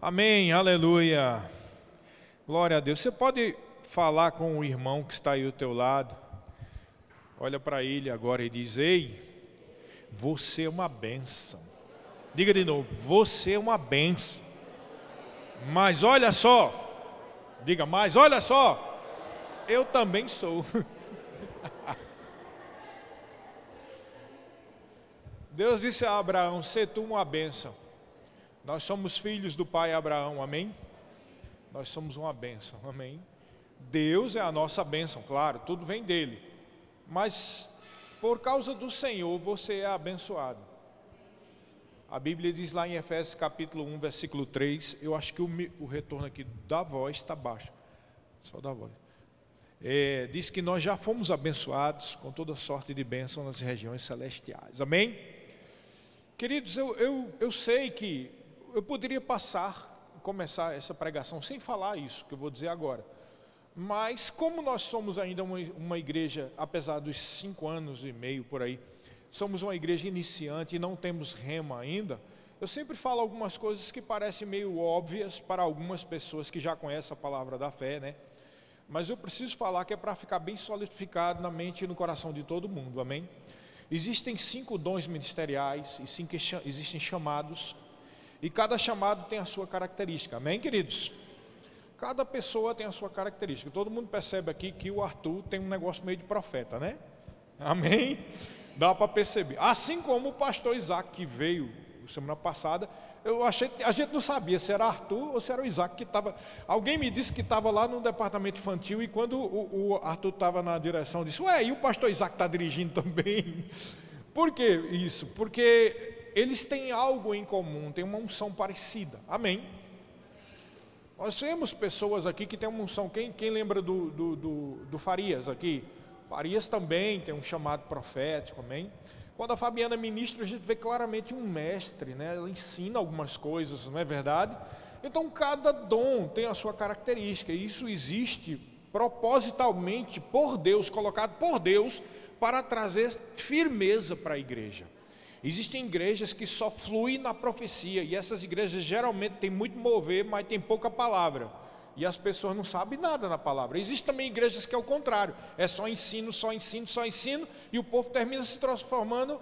Amém, aleluia. Glória a Deus. Você pode falar com o irmão que está aí ao teu lado. Olha para ele agora e diz: ei, você é uma bênção. Diga de novo: você é uma bênção. Mas olha só, diga: mas olha só, eu também sou. Deus disse a Abraão: sê tu uma bênção. Nós somos filhos do pai Abraão, amém? Nós somos uma bênção, amém? Deus é a nossa bênção, claro, tudo vem dele. Mas por causa do Senhor você é abençoado. A Bíblia diz lá em Efésios capítulo 1, versículo 3, eu acho que o retorno aqui da voz está baixo, só da voz. Diz que nós já fomos abençoados com toda sorte de bênção nas regiões celestiais, amém? Queridos, eu sei que eu poderia começar essa pregação sem falar isso que eu vou dizer agora. Mas como nós somos ainda uma igreja, apesar dos 5 anos e meio por aí, somos uma igreja iniciante e não temos rema ainda, eu sempre falo algumas coisas que parecem meio óbvias para algumas pessoas que já conhecem a palavra da fé, né? Mas eu preciso falar que é para ficar bem solidificado na mente e no coração de todo mundo, amém? Existem 5 dons ministeriais e 5 existem chamados, e cada chamado tem a sua característica, amém, queridos? Cada pessoa tem a sua característica. Todo mundo percebe aqui que o Arthur tem um negócio meio de profeta, né? Amém? Dá para perceber. Assim como o pastor Isaac, que veio semana passada, a gente não sabia se era Arthur ou se era o Isaac que estava. Alguém me disse que estava lá no departamento infantil, e quando o Arthur estava na direção, disse: ué, e o pastor Isaac está dirigindo também? Por que isso? Porque eles têm algo em comum, têm uma unção parecida, amém? Nós temos pessoas aqui que têm uma unção. Quem lembra do Farias aqui? Farias também tem um chamado profético, amém? Quando a Fabiana ministra, a gente vê claramente um mestre, né? Ela ensina algumas coisas, não é verdade? Então cada dom tem a sua característica, e isso existe propositalmente por Deus, colocado por Deus, para trazer firmeza para a igreja. Existem igrejas que só fluem na profecia, e essas igrejas geralmente têm muito mover, mas tem pouca palavra, e as pessoas não sabem nada na palavra. Existem também igrejas que é o contrário, é só ensino, só ensino, só ensino, e o povo termina se transformando,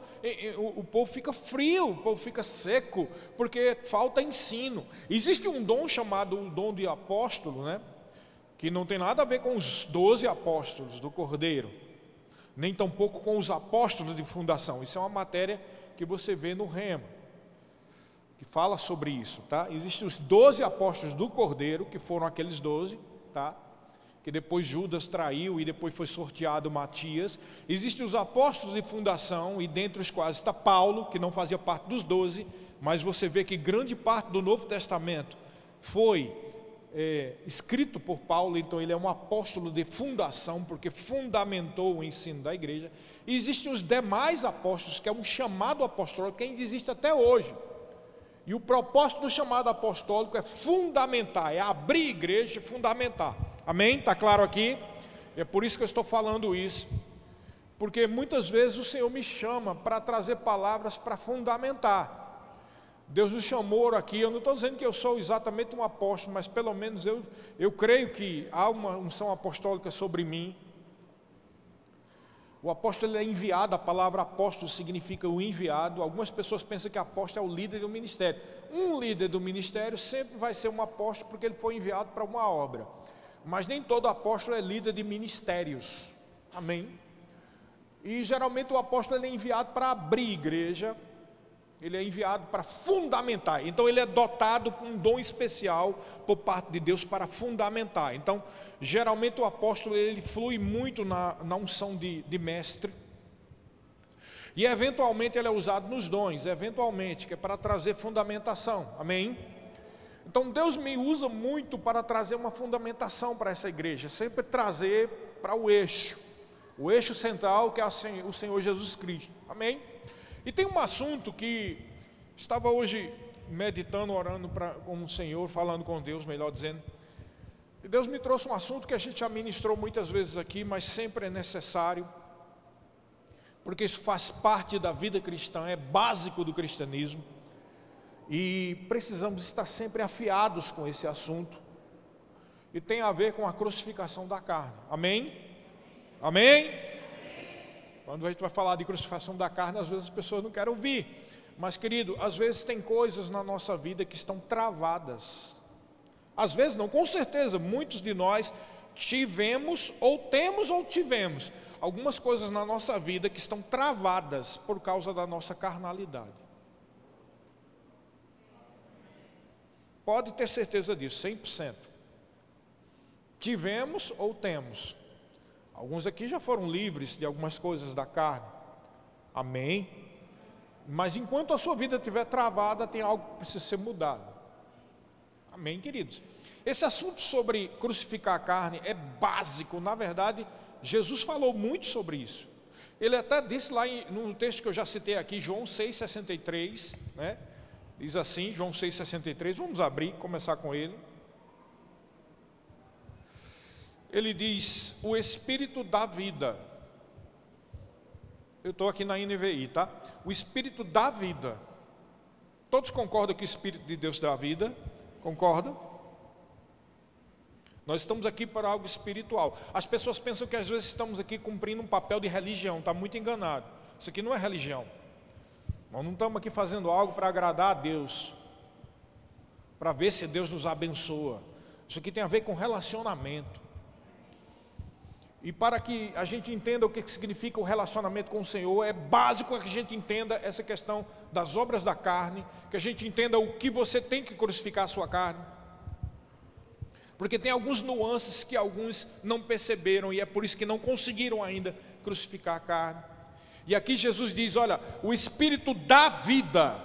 o povo fica frio, o povo fica seco, porque falta ensino. Existe um dom chamado o dom de apóstolo, né? Que não tem nada a ver com os 12 apóstolos do Cordeiro, nem tampouco com os apóstolos de fundação. Isso é uma matéria que você vê no Rema, que fala sobre isso, tá? Existem os 12 apóstolos do Cordeiro, que foram aqueles 12, tá? Que depois Judas traiu e depois foi sorteado Matias. Existem os apóstolos de fundação, e dentre os quais está Paulo, que não fazia parte dos 12, mas você vê que grande parte do Novo Testamento foi escrito por Paulo, então ele é um apóstolo de fundação, porque fundamentou o ensino da igreja. E existem os demais apóstolos, que é um chamado apostólico, que ainda existe até hoje. E o propósito do chamado apostólico é fundamentar, é abrir a igreja e fundamentar. Amém? Está claro aqui? É por isso que eu estou falando isso, porque muitas vezes o Senhor me chama para trazer palavras para fundamentar. Deus nos chamou aqui, eu não estou dizendo que eu sou exatamente um apóstolo, mas pelo menos eu creio que há uma unção apostólica sobre mim. O apóstolo é enviado, a palavra apóstolo significa o enviado. Algumas pessoas pensam que apóstolo é o líder do ministério. Um líder do ministério sempre vai ser um apóstolo, porque ele foi enviado para uma obra. Mas nem todo apóstolo é líder de ministérios, amém? E geralmente o apóstolo ele é enviado para abrir igreja, ele é enviado para fundamentar. Então ele é dotado com um dom especial por parte de Deus para fundamentar. Então geralmente o apóstolo ele flui muito na unção de mestre, e eventualmente ele é usado nos dons, eventualmente, que é para trazer fundamentação, amém? Então Deus me usa muito para trazer uma fundamentação para essa igreja, sempre trazer para o eixo central, que é o Senhor Jesus Cristo, amém? E tem um assunto que estava hoje meditando, orando com o Senhor, falando com Deus, melhor dizendo. E Deus me trouxe um assunto que a gente já ministrou muitas vezes aqui, mas sempre é necessário, porque isso faz parte da vida cristã, é básico do cristianismo. E precisamos estar sempre afiados com esse assunto. E tem a ver com a crucificação da carne. Amém? Amém? Quando a gente vai falar de crucificação da carne, às vezes as pessoas não querem ouvir. Mas, querido, às vezes tem coisas na nossa vida que estão travadas. Às vezes não, com certeza, muitos de nós tivemos ou tivemos algumas coisas na nossa vida que estão travadas por causa da nossa carnalidade. Pode ter certeza disso, 100%. Tivemos ou temos. Alguns aqui já foram livres de algumas coisas da carne. Amém? Mas enquanto a sua vida estiver travada, tem algo que precisa ser mudado. Amém, queridos? Esse assunto sobre crucificar a carne é básico. Na verdade, Jesus falou muito sobre isso. Ele até disse lá no texto que eu já citei aqui, João 6,63, né? Diz assim, João 6,63, vamos abrir, começar com ele. Ele diz, o Espírito da vida. Eu estou aqui na NVI, tá? O Espírito da vida. Todos concordam que o Espírito de Deus dá vida? Concordam? Nós estamos aqui para algo espiritual. As pessoas pensam que às vezes estamos aqui cumprindo um papel de religião. Está muito enganado. Isso aqui não é religião. Nós não estamos aqui fazendo algo para agradar a Deus, para ver se Deus nos abençoa. Isso aqui tem a ver com relacionamento. E para que a gente entenda o que significa o relacionamento com o Senhor, é básico que a gente entenda essa questão das obras da carne, que a gente entenda o que você tem que crucificar a sua carne. Porque tem alguns nuances que alguns não perceberam e é por isso que não conseguiram ainda crucificar a carne. E aqui Jesus diz, olha, o Espírito dá vida,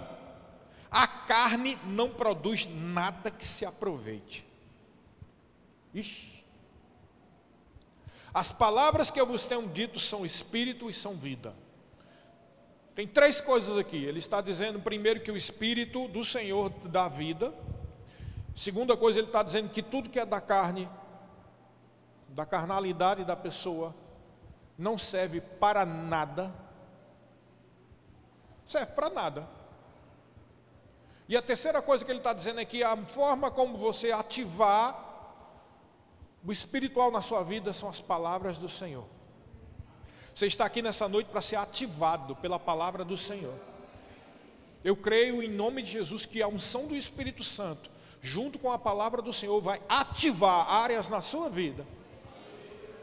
a carne não produz nada que se aproveite. Ixi. As palavras que eu vos tenho dito são Espírito e são vida. Tem três coisas aqui. Ele está dizendo primeiro que o Espírito do Senhor dá vida. Segunda coisa, ele está dizendo que tudo que é da carne, da carnalidade da pessoa, não serve para nada. Serve para nada. E a terceira coisa que ele está dizendo é que a forma como você ativar o espiritual na sua vida são as palavras do Senhor. Você está aqui nessa noite para ser ativado pela palavra do Senhor. Eu creio em nome de Jesus que a unção do Espírito Santo, junto com a palavra do Senhor, vai ativar áreas na sua vida.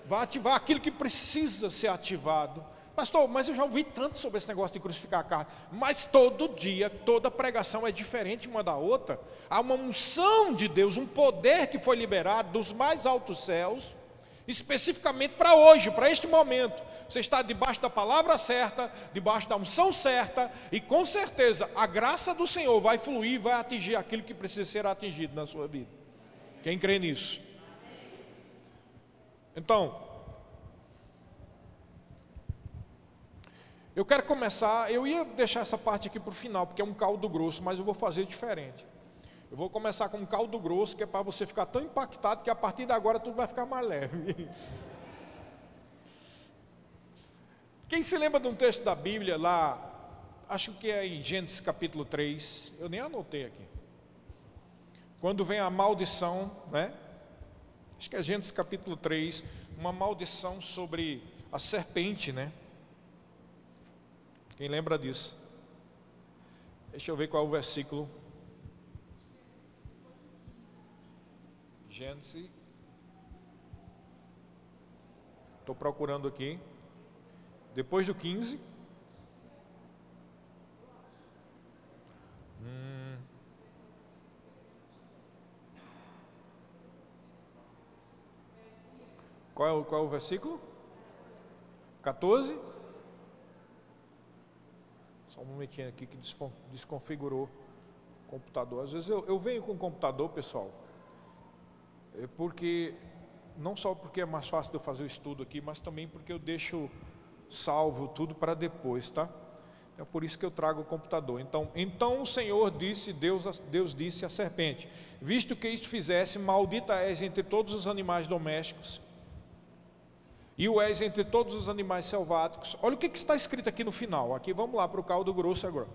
Vai ativar aquilo que precisa ser ativado. Pastor, mas eu já ouvi tanto sobre esse negócio de crucificar a carne. Mas todo dia, toda pregação é diferente uma da outra. Há uma unção de Deus, um poder que foi liberado dos mais altos céus, especificamente para hoje, para este momento. Você está debaixo da palavra certa, debaixo da unção certa, e com certeza a graça do Senhor vai fluir, vai atingir aquilo que precisa ser atingido na sua vida. Quem crê nisso? Então, eu quero começar, eu ia deixar essa parte aqui para o final, porque é um caldo grosso, mas eu vou fazer diferente. Eu vou começar com um caldo grosso, que é para você ficar tão impactado, que a partir de agora tudo vai ficar mais leve. Quem se lembra de um texto da Bíblia lá, acho que é em Gênesis capítulo 3, eu nem anotei aqui. Quando vem a maldição, né? Acho que é Gênesis capítulo 3, uma maldição sobre a serpente, né? Quem lembra disso? Deixa eu ver qual é o versículo. Gênesis. Estou procurando aqui. Depois do 15. Qual é o versículo? 14. Só um momentinho aqui que desconfigurou o computador. Às vezes eu venho com o computador, pessoal, porque não só porque é mais fácil de eu fazer o estudo aqui, mas também porque eu deixo salvo tudo para depois, tá? É por isso que eu trago o computador. Então o Senhor disse, Deus disse à serpente: visto que isto fizesse, maldita és entre todos os animais domésticos, e o és entre todos os animais selváticos. Olha o que está escrito aqui no final. Aqui vamos lá para o caldo grosso agora.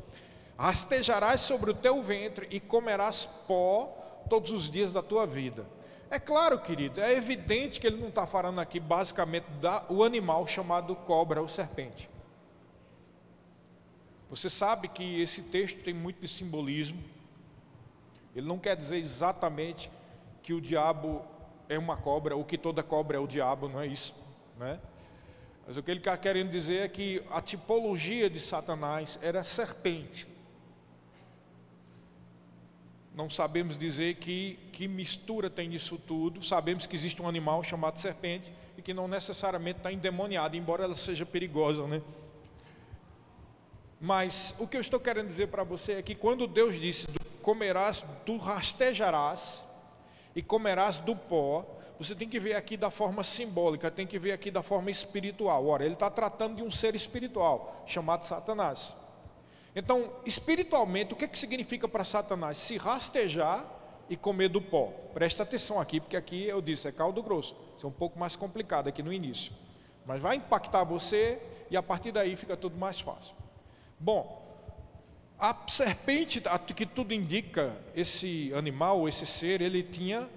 rastejarás sobre o teu ventre e comerás pó todos os dias da tua vida. É claro, querido, é evidente que ele não está falando aqui basicamente do animal chamado cobra ou serpente. Você sabe que esse texto tem muito de simbolismo. Ele não quer dizer exatamente que o diabo é uma cobra, ou que toda cobra é o diabo, não é isso, né? Mas o que ele está querendo dizer é que a tipologia de Satanás era serpente. Não sabemos dizer que mistura tem nisso tudo. Sabemos que existe um animal chamado serpente e que não necessariamente está endemoniado, embora ela seja perigosa, né? Mas o que eu estou querendo dizer para você é que quando Deus disse, comerás, tu rastejarás e comerás do pó, você tem que ver aqui da forma simbólica, tem que ver aqui da forma espiritual. Ora, ele está tratando de um ser espiritual, chamado Satanás. Então, espiritualmente, o que significa para Satanás? Se rastejar e comer do pó. Presta atenção aqui, porque aqui eu disse, é caldo grosso. Isso é um pouco mais complicado aqui no início. Mas vai impactar você e a partir daí fica tudo mais fácil. Bom, a serpente, que tudo indica, esse animal, esse ser, ele tinha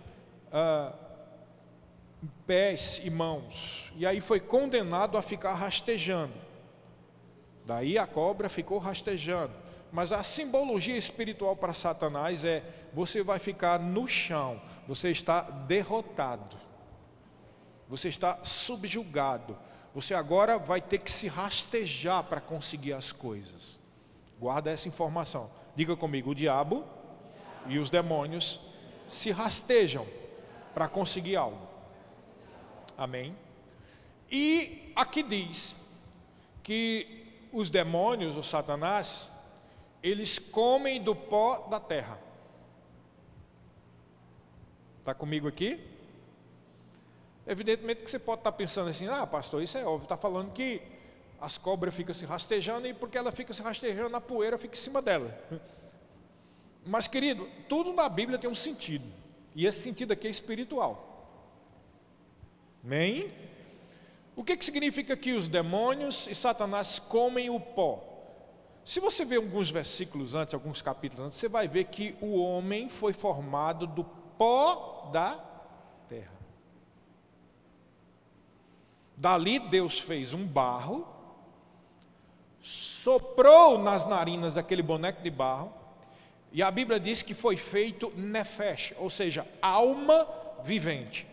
pés e mãos, e aí foi condenado a ficar rastejando. Daí a cobra ficou rastejando. Mas a simbologia espiritual para Satanás é: você vai ficar no chão, você está derrotado, você está subjugado, você agora vai ter que se rastejar para conseguir as coisas. Guarda essa informação. Diga comigo: o diabo e os demônios se rastejam para conseguir algo. Amém? E aqui diz que os demônios, o Satanás, eles comem do pó da terra. Está comigo aqui? Evidentemente que você pode estar pensando assim: ah, pastor, isso é óbvio, está falando que as cobras ficam se rastejando e porque ela fica se rastejando, a poeira fica em cima dela. Mas, querido, tudo na Bíblia tem um sentido, e esse sentido aqui é espiritual. Amém? O que significa que os demônios e Satanás comem o pó? Se você ver alguns versículos antes, alguns capítulos antes, você vai ver que o homem foi formado do pó da terra. Dali Deus fez um barro, soprou nas narinas daquele boneco de barro, e a Bíblia diz que foi feito nefesh, ou seja, alma vivente.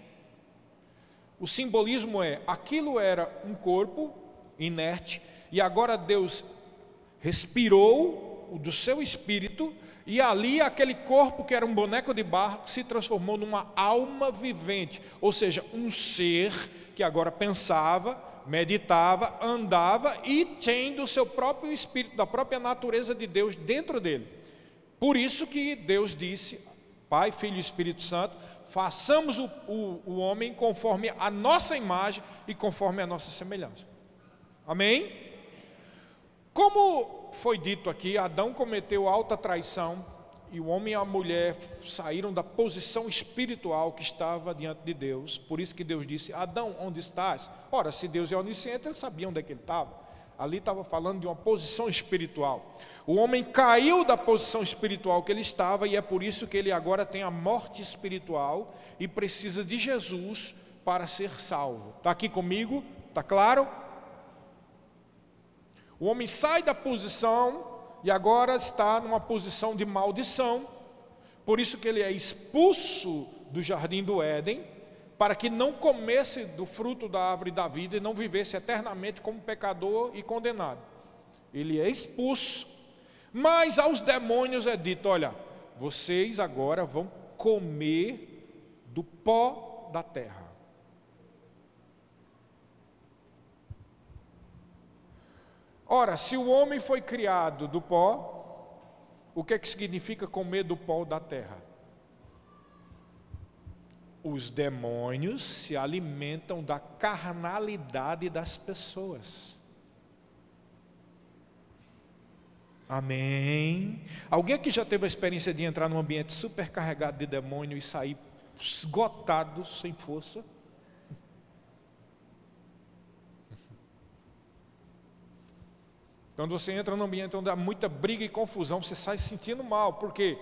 O simbolismo é: aquilo era um corpo inerte, e agora Deus respirou do seu espírito, e ali aquele corpo que era um boneco de barro se transformou numa alma vivente, ou seja, um ser que agora pensava, meditava, andava e tendo o seu próprio espírito, da própria natureza de Deus dentro dele. Por isso que Deus disse: Pai, Filho e Espírito Santo, façamos o homem conforme a nossa imagem e conforme a nossa semelhança. Amém? Como foi dito aqui, Adão cometeu alta traição, e o homem e a mulher saíram da posição espiritual que estava diante de Deus. Por isso que Deus disse: Adão, onde estás? Ora, se Deus é onisciente, ele sabia onde é que ele estava. Ali estava falando de uma posição espiritual. O homem caiu da posição espiritual que ele estava, e é por isso que ele agora tem a morte espiritual e precisa de Jesus para ser salvo. Está aqui comigo? Está claro? O homem sai da posição e agora está numa posição de maldição. Por isso que ele é expulso do jardim do Éden, para que não comesse do fruto da árvore da vida e não vivesse eternamente como pecador e condenado. Ele é expulso. Mas aos demônios é dito: olha, vocês agora vão comer do pó da terra. Ora, se o homem foi criado do pó, o que significa comer do pó da terra? Os demônios se alimentam da carnalidade das pessoas. Amém? Alguém aqui já teve a experiência de entrar num ambiente super carregado de demônio e sair esgotado, sem força? Quando você entra num ambiente onde há muita briga e confusão, você sai se sentindo mal. Por quê?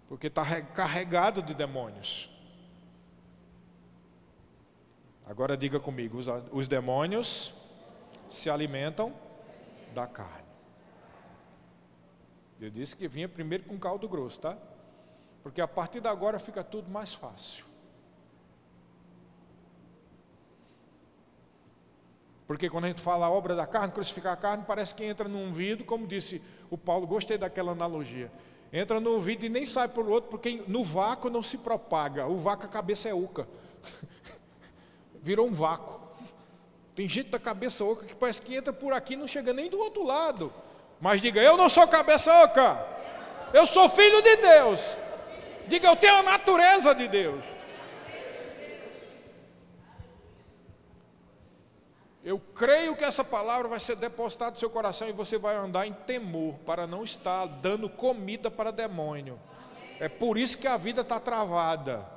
Porque está carregado de demônios. Agora diga comigo, os demônios se alimentam da carne. Eu disse que vinha primeiro com caldo grosso, tá? Porque a partir de agora fica tudo mais fácil. Porque quando a gente fala a obra da carne, crucificar a carne, parece que entra num vidro, como disse o Paulo, gostei daquela analogia. Entra num vidro e nem sai por outro, porque no vácuo não se propaga. O vácuo, a cabeça é oca. Virou um vácuo. Tem gente da cabeça oca que parece que entra por aqui e não chega nem do outro lado. Mas diga, eu não sou cabeça oca. Eu sou filho de Deus. Diga, eu tenho a natureza de Deus. Eu creio que essa palavra vai ser depositada no seu coração e você vai andar em temor para não estar dando comida para demônio. É por isso que a vida está travada.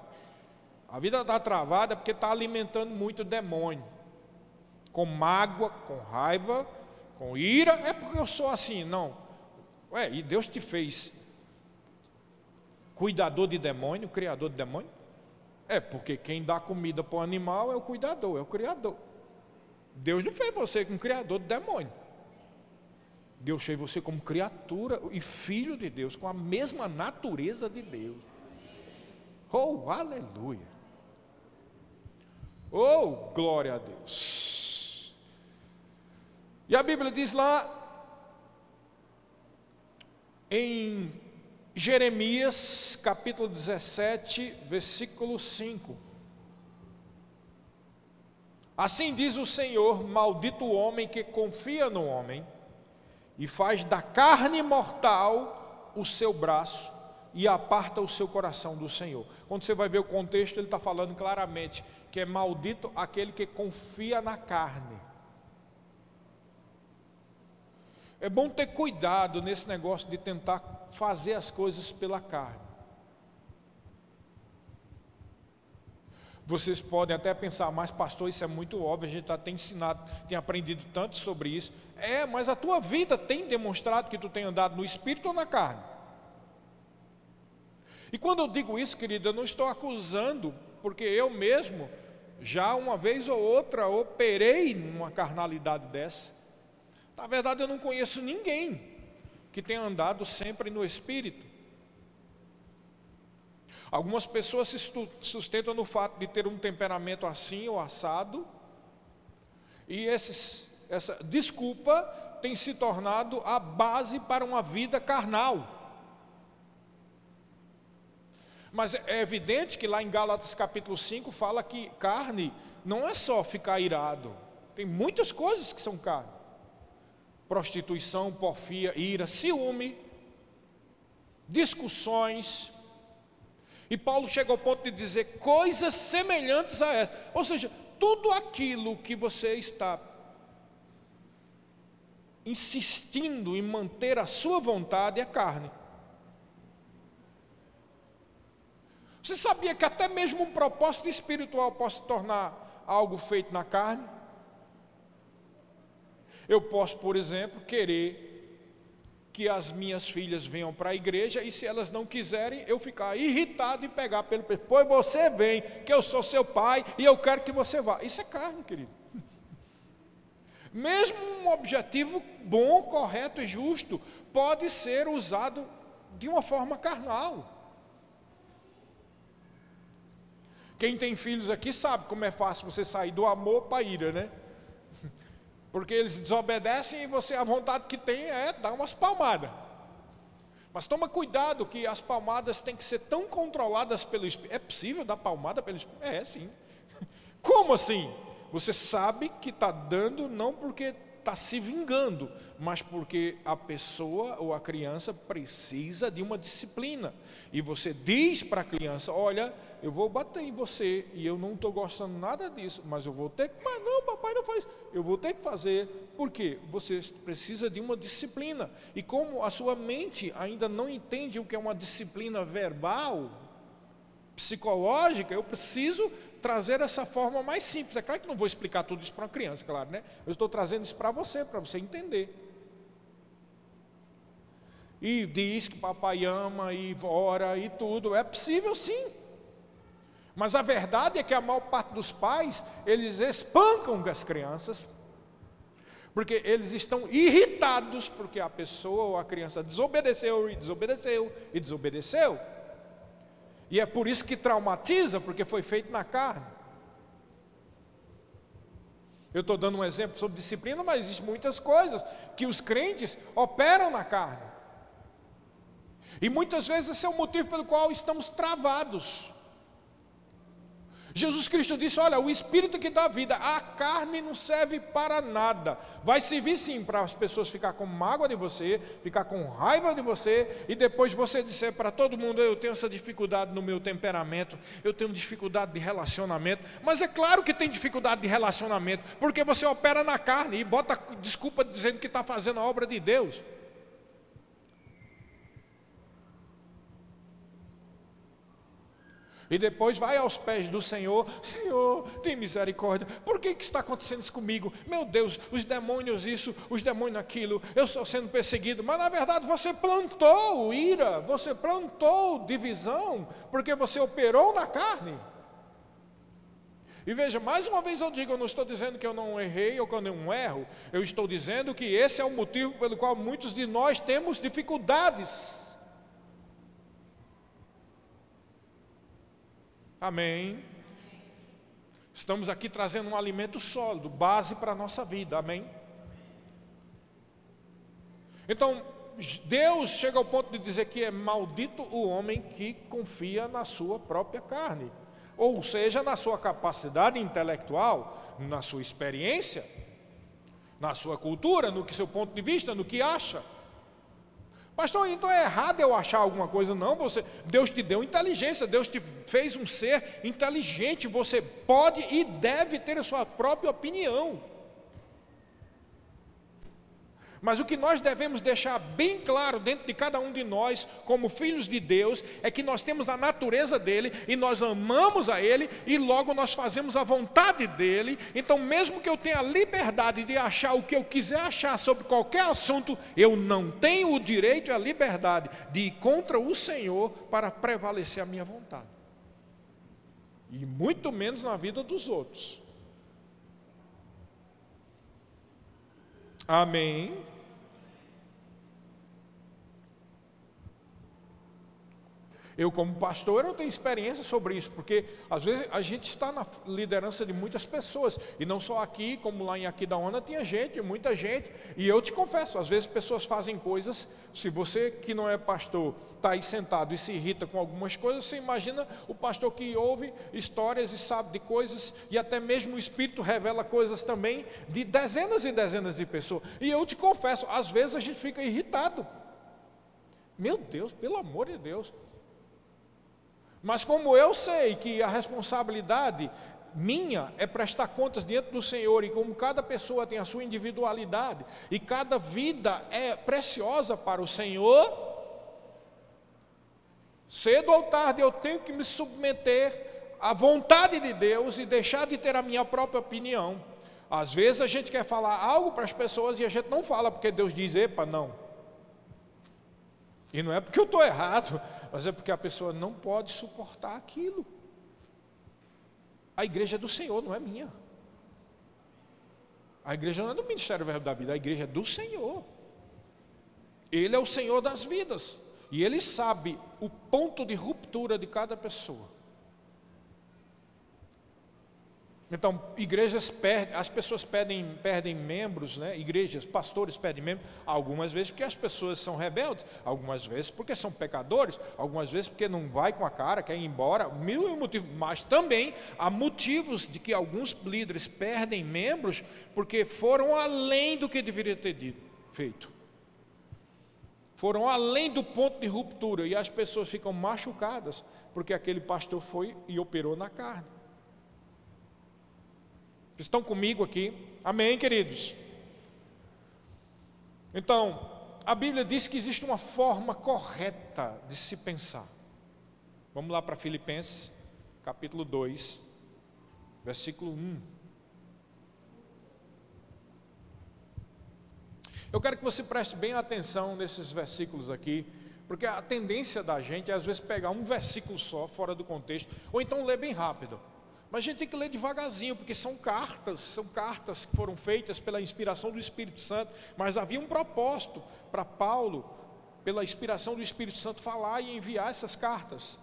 A vida está travada porque está alimentando muito demônio. Com mágoa, com raiva, com ira. É porque eu sou assim, não. E Deus te fez cuidador de demônio, criador de demônio? É porque quem dá comida para o animal é o cuidador, é o criador. Deus não fez você como criador de demônio. Deus fez você como criatura e filho de Deus, com a mesma natureza de Deus. Oh, aleluia. Oh, glória a Deus. E a Bíblia diz lá em Jeremias capítulo 17, versículo 5. Assim diz o Senhor, maldito o homem que confia no homem e faz da carne mortal o seu braço e aparta o seu coração do Senhor. Quando você vai ver o contexto, ele está falando claramente que é maldito aquele que confia na carne. É bom ter cuidado nesse negócio de tentar fazer as coisas pela carne. Vocês podem até pensar, mas pastor, isso é muito óbvio, a gente tem ensinado, tem aprendido tanto sobre isso. Mas a tua vida tem demonstrado que tu tem andado no espírito ou na carne? E quando eu digo isso, querido, eu não estou acusando, porque eu mesmo, já uma vez ou outra, operei numa carnalidade dessa. Na verdade, eu não conheço ninguém que tenha andado sempre no espírito. Algumas pessoas se sustentam no fato de ter um temperamento assim ou assado, e essa desculpa tem se tornado a base para uma vida carnal. Mas é evidente que lá em Gálatas capítulo 5 fala que carne não é só ficar irado, tem muitas coisas que são carne: prostituição, porfia, ira, ciúme, discussões. E Paulo chega ao ponto de dizer coisas semelhantes a essa. Ou seja, tudo aquilo que você está insistindo em manter a sua vontade é carne. Você sabia que até mesmo um propósito espiritual pode se tornar algo feito na carne? Eu posso, por exemplo, querer que as minhas filhas venham para a igreja, e se elas não quiserem, eu ficar irritado e pegar pelo peito: pois você vem, que eu sou seu pai e eu quero que você vá. Isso é carne, querido. Mesmo um objetivo bom, correto e justo pode ser usado de uma forma carnal. Quem tem filhos aqui sabe como é fácil você sair do amor para a ira, né? Porque eles desobedecem e você, a vontade que tem é dar umas palmadas. Mas toma cuidado que as palmadas têm que ser tão controladas pelo Espírito. É possível dar palmada pelo Espírito? É, sim. Como assim? Você sabe que está dando não porque está se vingando, mas porque a pessoa ou a criança precisa de uma disciplina. E você diz para a criança: olha, eu vou bater em você e eu não estou gostando nada disso, mas eu vou ter que... Mas não, papai não faz. Eu vou ter que fazer. Por quê? Você precisa de uma disciplina. E como a sua mente ainda não entende o que é uma disciplina verbal, psicológica, eu preciso trazer essa forma mais simples. É claro que não vou explicar tudo isso para uma criança, claro, né? Eu estou trazendo isso para você entender. E diz que papai ama e ora e tudo, é possível sim. Mas a verdade é que a maior parte dos pais, eles espancam as crianças, porque eles estão irritados, porque a pessoa ou a criança desobedeceu e desobedeceu e desobedeceu. E é por isso que traumatiza, porque foi feito na carne. Eu estou dando um exemplo sobre disciplina, mas existem muitas coisas que os crentes operam na carne. E muitas vezes esse é o motivo pelo qual estamos travados. Jesus Cristo disse, olha, o Espírito que dá vida, a carne não serve para nada. Vai servir sim para as pessoas ficar com mágoa de você, ficar com raiva de você, e depois você dizer para todo mundo, eu tenho essa dificuldade no meu temperamento, eu tenho dificuldade de relacionamento. Mas é claro que tem dificuldade de relacionamento, porque você opera na carne e bota desculpa dizendo que está fazendo a obra de Deus. E depois vai aos pés do Senhor, Senhor, tem misericórdia, por que está acontecendo isso comigo? Meu Deus, os demônios isso, os demônios aquilo, eu estou sendo perseguido. Mas na verdade você plantou ira, você plantou divisão, porque você operou na carne. E veja, mais uma vez eu digo, eu não estou dizendo que eu não errei ou que eu não erro, eu estou dizendo que esse é o motivo pelo qual muitos de nós temos dificuldades. Amém. Estamos aqui trazendo um alimento sólido, base para a nossa vida, amém? Então, Deus chega ao ponto de dizer que é maldito o homem que confia na sua própria carne, ou seja, na sua capacidade intelectual, na sua experiência, na sua cultura, no que seu ponto de vista, no que acha. Pastor, então é errado eu achar alguma coisa? Não, Deus te deu inteligência, Deus te fez um ser inteligente, você pode e deve ter a sua própria opinião. Mas o que nós devemos deixar bem claro dentro de cada um de nós, como filhos de Deus, é que nós temos a natureza dele, e nós amamos a ele, e logo nós fazemos a vontade dele. Então mesmo que eu tenha a liberdade de achar o que eu quiser achar sobre qualquer assunto, eu não tenho o direito e a liberdade de ir contra o Senhor para prevalecer a minha vontade. E muito menos na vida dos outros. Amém. Eu como pastor, eu tenho experiência sobre isso, porque às vezes a gente está na liderança de muitas pessoas, e não só aqui, como lá em Aquidauana tinha gente, muita gente, e eu te confesso, às vezes pessoas fazem coisas, se você que não é pastor, está aí sentado e se irrita com algumas coisas, você imagina o pastor que ouve histórias e sabe de coisas, e até mesmo o Espírito revela coisas também, de dezenas e dezenas de pessoas, e eu te confesso, às vezes a gente fica irritado, meu Deus, pelo amor de Deus. Mas como eu sei que a responsabilidade minha é prestar contas diante do Senhor, e como cada pessoa tem a sua individualidade, e cada vida é preciosa para o Senhor, cedo ou tarde eu tenho que me submeter à vontade de Deus e deixar de ter a minha própria opinião. Às vezes a gente quer falar algo para as pessoas e a gente não fala, porque Deus diz, epa, não. E não é porque eu estou errado, mas é porque a pessoa não pode suportar aquilo. A igreja é do Senhor, não é minha. A igreja não é do Ministério Verbo da Vida, a igreja é do Senhor. Ele é o Senhor das vidas, e Ele sabe o ponto de ruptura de cada pessoa. Então, igrejas perdem, as pessoas perdem membros, né? Igrejas, pastores perdem membros, algumas vezes porque as pessoas são rebeldes, algumas vezes porque são pecadores, algumas vezes porque não vai com a cara, quer ir embora, mil motivos, mas também há motivos de que alguns líderes perdem membros porque foram além do que deveria ter feito. Foram além do ponto de ruptura, e as pessoas ficam machucadas porque aquele pastor foi e operou na carne. Estão comigo aqui? Amém, queridos? Então, a Bíblia diz que existe uma forma correta de se pensar. Vamos lá para Filipenses, capítulo 2, versículo 1. Eu quero que você preste bem atenção nesses versículos aqui, porque a tendência da gente é às vezes pegar um versículo só, fora do contexto, ou então ler bem rápido. Mas a gente tem que ler devagarzinho, porque são cartas que foram feitas pela inspiração do Espírito Santo, mas havia um propósito para Paulo, pela inspiração do Espírito Santo, falar e enviar essas cartas.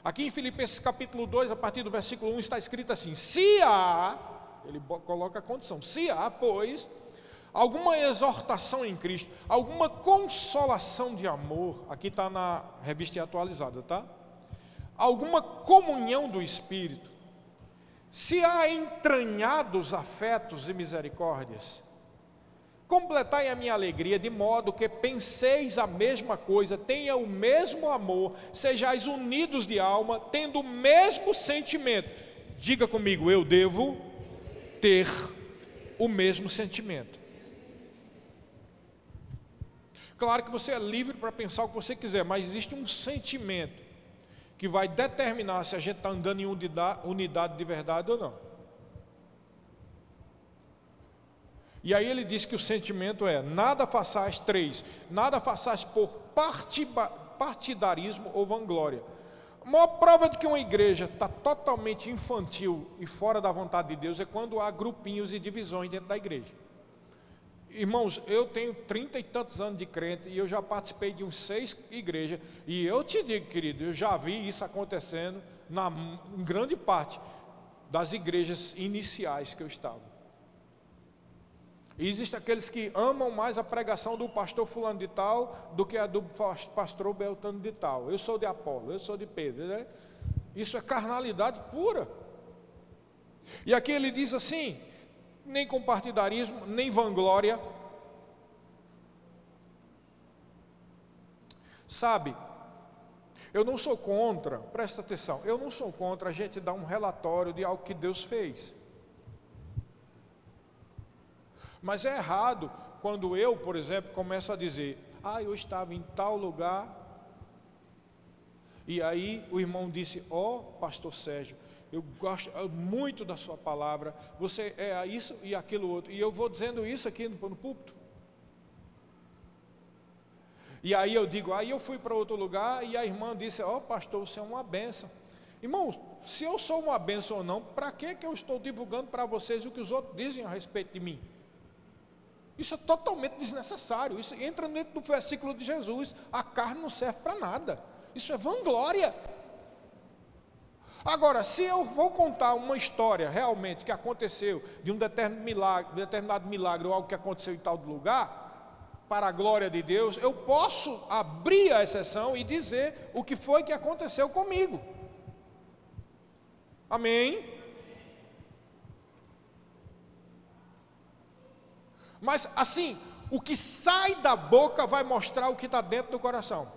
Aqui em Filipenses capítulo 2, a partir do versículo 1, está escrito assim: se há, ele coloca a condição, se há, pois, alguma exortação em Cristo, alguma consolação de amor, aqui está na revista atualizada, tá? Alguma comunhão do Espírito, se há entranhados afetos e misericórdias, completai a minha alegria, de modo que penseis a mesma coisa, tenha o mesmo amor, sejais unidos de alma, tendo o mesmo sentimento. Diga comigo, eu devo ter o mesmo sentimento. Claro que você é livre para pensar o que você quiser, mas existe um sentimento que vai determinar se a gente está andando em unidade de verdade ou não. E aí ele diz que o sentimento é: nada façais, 3, nada façais por partidarismo ou vanglória. A maior prova de que uma igreja está totalmente infantil e fora da vontade de Deus é quando há grupinhos e divisões dentro da igreja. Irmãos, eu tenho 30 e tantos anos de crente e eu já participei de uns 6 igrejas, e eu te digo, querido, eu já vi isso acontecendo em grande parte das igrejas iniciais que eu estava. E existem aqueles que amam mais a pregação do pastor fulano de tal do que a do pastor Beltrano de tal. Eu sou de Apolo, eu sou de Pedro, né? Isso é carnalidade pura. E aqui ele diz assim: nem com partidarismo, nem vanglória. Sabe, eu não sou contra, presta atenção, eu não sou contra a gente dar um relatório de algo que Deus fez. Mas é errado quando eu, por exemplo, começo a dizer: eu estava em tal lugar, e aí o irmão disse: pastor Sérgio, eu gosto muito da sua palavra, você é isso e aquilo outro, e eu vou dizendo isso aqui no púlpito. E aí eu digo: aí eu fui para outro lugar e a irmã disse: pastor, você é uma bênção. Irmãos, se eu sou uma bênção ou não, para que eu estou divulgando para vocês o que os outros dizem a respeito de mim? Isso é totalmente desnecessário. Isso entra dentro do versículo de Jesus: a carne não serve para nada. Isso é vanglória. Agora, se eu vou contar uma história realmente que aconteceu, de um determinado milagre ou algo que aconteceu em tal lugar, para a glória de Deus, eu posso abrir a exceção e dizer o que foi que aconteceu comigo. Amém? Mas assim, o que sai da boca vai mostrar o que está dentro do coração.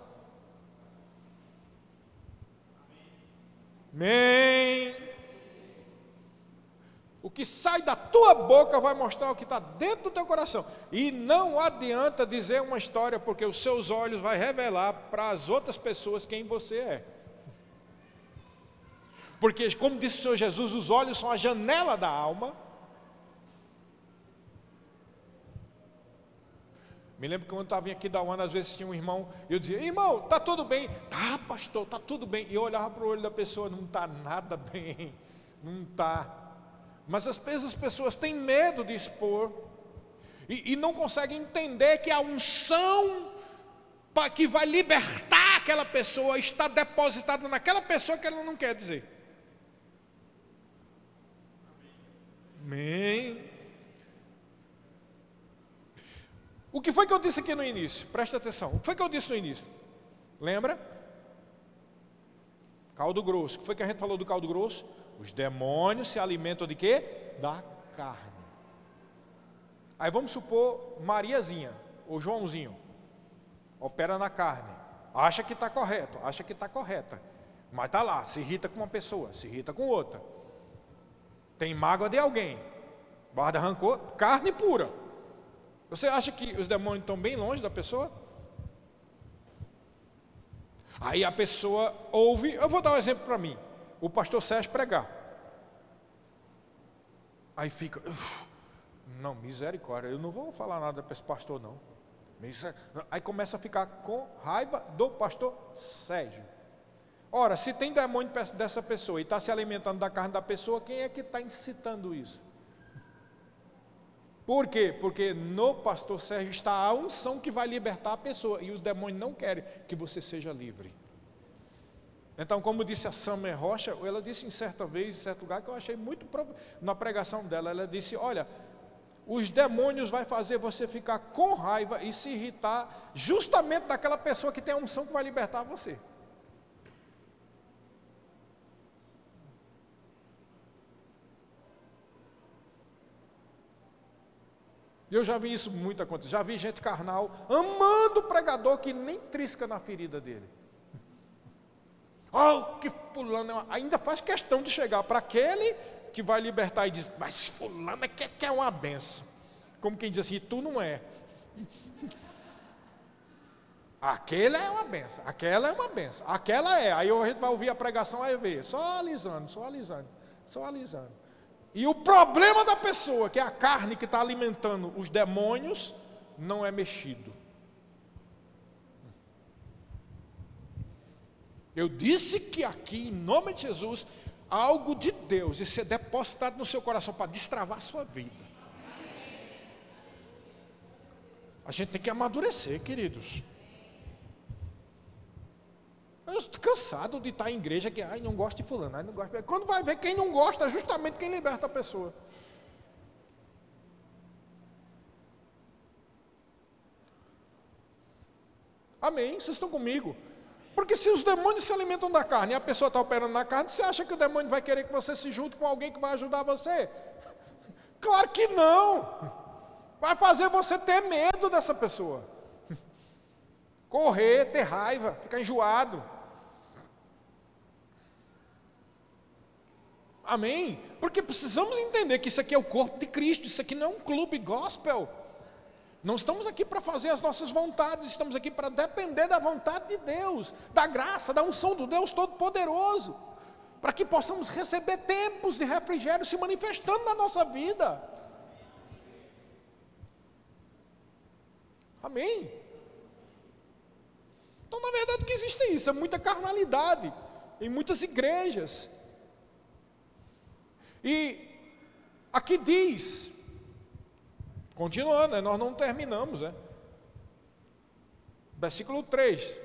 Amém? O que sai da tua boca vai mostrar o que está dentro do teu coração. E não adianta dizer uma história, porque os seus olhos vão revelar para as outras pessoas quem você é. Porque, como disse o Senhor Jesus, os olhos são a janela da alma. Me lembro que quando eu estava aqui da UAN, às vezes tinha um irmão, e eu dizia: irmão, está tudo bem? Tá, pastor, está tudo bem. E eu olhava para o olho da pessoa: não está nada bem, não está. Mas às vezes as pessoas têm medo de expor, e não conseguem entender que a unção que vai libertar aquela pessoa está depositada naquela pessoa que ela não quer dizer. Amém? O que foi que eu disse aqui no início? Presta atenção. O que foi que eu disse no início? Lembra? Caldo grosso. O que foi que a gente falou do caldo grosso? Os demônios se alimentam de quê? Da carne. Aí vamos supor Mariazinha ou Joãozinho opera na carne, acha que está correto, acha que está correta, mas está lá, se irrita com uma pessoa, se irrita com outra, tem mágoa de alguém, guarda rancor, carne pura. Você acha que os demônios estão bem longe da pessoa? Aí a pessoa ouve, eu vou dar um exemplo para mim, o pastor Sérgio pregar. Aí fica, não, misericórdia, eu não vou falar nada para esse pastor não. Aí começa a ficar com raiva do pastor Sérgio. Ora, se tem demônio dessa pessoa e está se alimentando da carne da pessoa, quem é que está incitando isso? Por quê? Porque no pastor Sérgio está a unção que vai libertar a pessoa, e os demônios não querem que você seja livre. Então, como disse a Summer Rocha, ela disse em certa vez, em certo lugar, que eu achei muito, na pregação dela, ela disse, olha, os demônios vai fazer você ficar com raiva e se irritar justamente daquela pessoa que tem a unção que vai libertar você. Eu já vi isso muito acontecer, já vi gente carnal amando o pregador que nem trisca na ferida dele. Oh, que fulano, ainda faz questão de chegar para aquele que vai libertar e diz, mas fulano que é uma benção. Como quem diz assim, tu não é. Aquele é uma benção, aquela é uma benção, aquela é. Aí a gente vai ouvir a pregação, aí vê, só alisando. E o problema da pessoa, que é a carne que está alimentando os demônios, não é mexido. Eu disse que aqui, em nome de Jesus, algo de Deus, isso é depositado no seu coração para destravar a sua vida. A gente tem que amadurecer, queridos. Eu estou cansado de estar em igreja que não gosta de fulano, não gosta de... Quando vai ver quem não gosta, é justamente quem liberta a pessoa. Amém? Vocês estão comigo? Porque se os demônios se alimentam da carne e a pessoa está operando na carne, você acha que o demônio vai querer que você se junte com alguém que vai ajudar você? Claro que não! Vai fazer você ter medo dessa pessoa. Correr, ter raiva, ficar enjoado. Amém? Porque precisamos entender que isso aqui é o corpo de Cristo, isso aqui não é um clube gospel. Não estamos aqui para fazer as nossas vontades, estamos aqui para depender da vontade de Deus, da graça, da unção do Deus Todo-Poderoso, para que possamos receber tempos de refrigério se manifestando na nossa vida. Amém? Então, na verdade, o que existe é isso, é muita carnalidade em muitas igrejas. E aqui diz, continuando, nós não terminamos, versículo 3,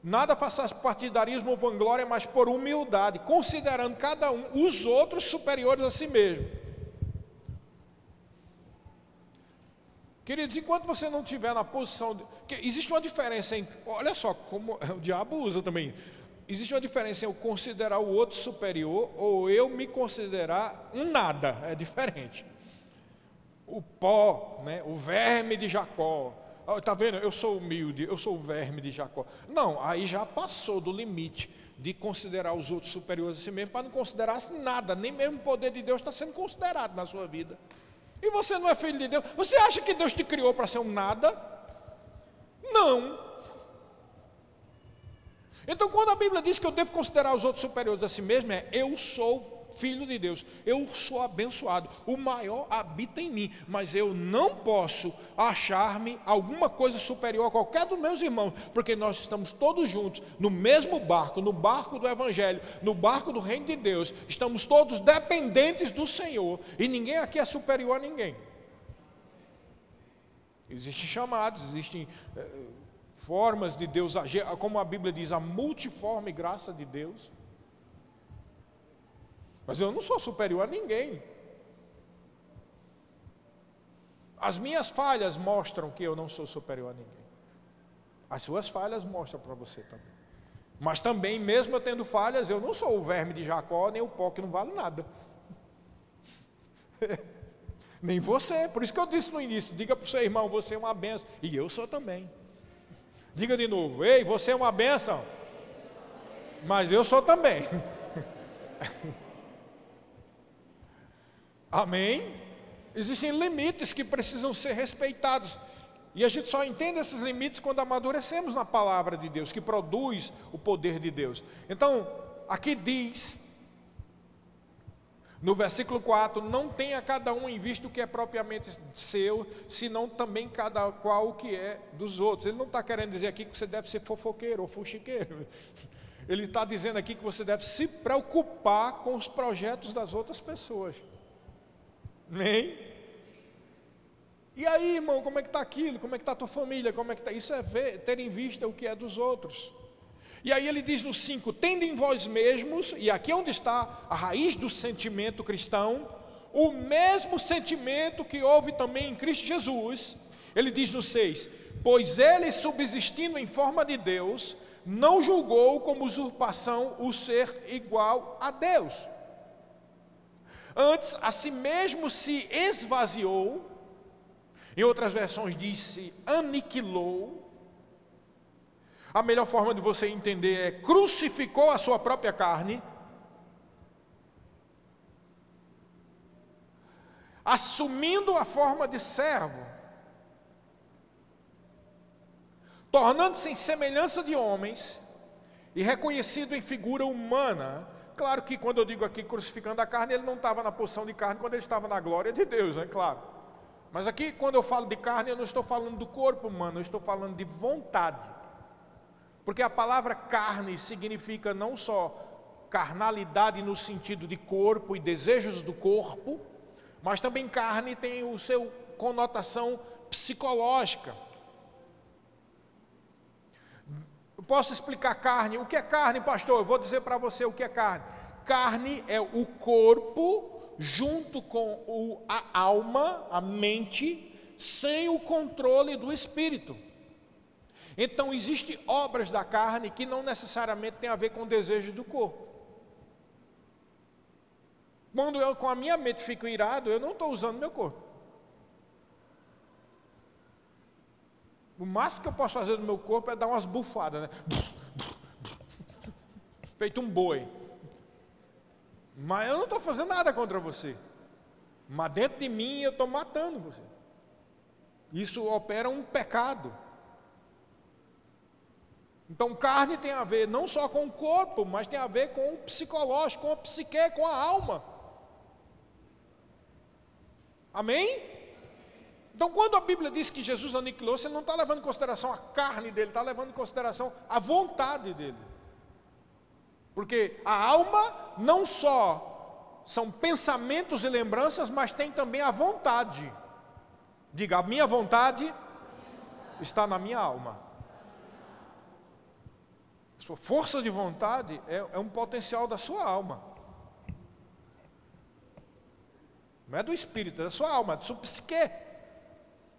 nada façais partidarismo ou vanglória, mas por humildade, considerando cada um os outros superiores a si mesmo. Queridos, enquanto você não estiver na posição existe uma diferença em, olha só, como o diabo usa também, existe uma diferença em eu considerar o outro superior, ou eu me considerar um nada, é diferente. O pó, o verme de Jacó, está vendo, eu sou humilde, eu sou o verme de Jacó. Não, aí já passou do limite de considerar os outros superiores a si mesmo, para não considerar nada, nem mesmo o poder de Deus está sendo considerado na sua vida. E você não é filho de Deus? Você acha que Deus te criou para ser um nada? Não. Então, quando a Bíblia diz que eu devo considerar os outros superiores a si mesmo, eu sou filho de Deus, eu sou abençoado, o maior habita em mim, mas eu não posso achar-me alguma coisa superior a qualquer dos meus irmãos, porque nós estamos todos juntos, no mesmo barco, no barco do Evangelho, no barco do Reino de Deus, estamos todos dependentes do Senhor, e ninguém aqui é superior a ninguém. Existem chamados, existem formas de Deus agir, como a Bíblia diz, a multiforme graça de Deus. Mas eu não sou superior a ninguém. As minhas falhas mostram que eu não sou superior a ninguém. As suas falhas mostram para você também. Mas também, mesmo eu tendo falhas, eu não sou o verme de Jacó, nem o pó que não vale nada. Nem você. Por isso que eu disse no início, diga para o seu irmão, você é uma bênção. E eu sou também. Diga de novo, ei, você é uma bênção. Mas eu sou também. Amém? Existem limites que precisam ser respeitados. E a gente só entende esses limites quando amadurecemos na palavra de Deus, que produz o poder de Deus. Então, aqui diz, no versículo 4, não tenha cada um em vista o que é propriamente seu, senão também cada qual o que é dos outros. Ele não está querendo dizer aqui que você deve ser fofoqueiro ou fuxiqueiro. Ele está dizendo aqui que você deve se preocupar com os projetos das outras pessoas. Amém? E aí, irmão, como é que está aquilo? Como é que está a tua família? Como é que está? Isso é ter em vista o que é dos outros. E aí ele diz no 5, tende em vós mesmos, e aqui é onde está a raiz do sentimento cristão, o mesmo sentimento que houve também em Cristo Jesus. Ele diz no 6, pois ele, subsistindo em forma de Deus, não julgou como usurpação o ser igual a Deus. Antes, a si mesmo se esvaziou, em outras versões diz-se aniquilou. A melhor forma de você entender é crucificou a sua própria carne, assumindo a forma de servo, tornando-se em semelhança de homens e reconhecido em figura humana. Claro que quando eu digo aqui crucificando a carne, ele não estava na posição de carne quando ele estava na glória de Deus, né? Claro. Mas aqui quando eu falo de carne, eu não estou falando do corpo humano, eu estou falando de vontade. Porque a palavra carne significa não só carnalidade no sentido de corpo e desejos do corpo, mas também carne tem o seu conotação psicológica. Eu posso explicar carne. O que é carne, pastor? Eu vou dizer para você o que é carne. Carne é o corpo junto com a alma, a mente, sem o controle do espírito. Então, existem obras da carne que não necessariamente têm a ver com desejos do corpo. Quando eu com a minha mente fico irado, eu não estou usando meu corpo. O máximo que eu posso fazer no meu corpo é dar umas bufadas, né? Feito um boi. Mas eu não estou fazendo nada contra você. Mas dentro de mim eu estou matando você. Isso opera um pecado. Então carne tem a ver não só com o corpo, mas tem a ver com o psicológico, com a psique, com a alma. Amém? Então quando a Bíblia diz que Jesus aniquilou-se, ele não está levando em consideração a carne dele, está levando em consideração a vontade dele. Porque a alma não só são pensamentos e lembranças, mas tem também a vontade. Diga, a minha vontade está na minha alma. Sua força de vontade é um potencial da sua alma. Não é do espírito, é da sua alma, é da sua psique.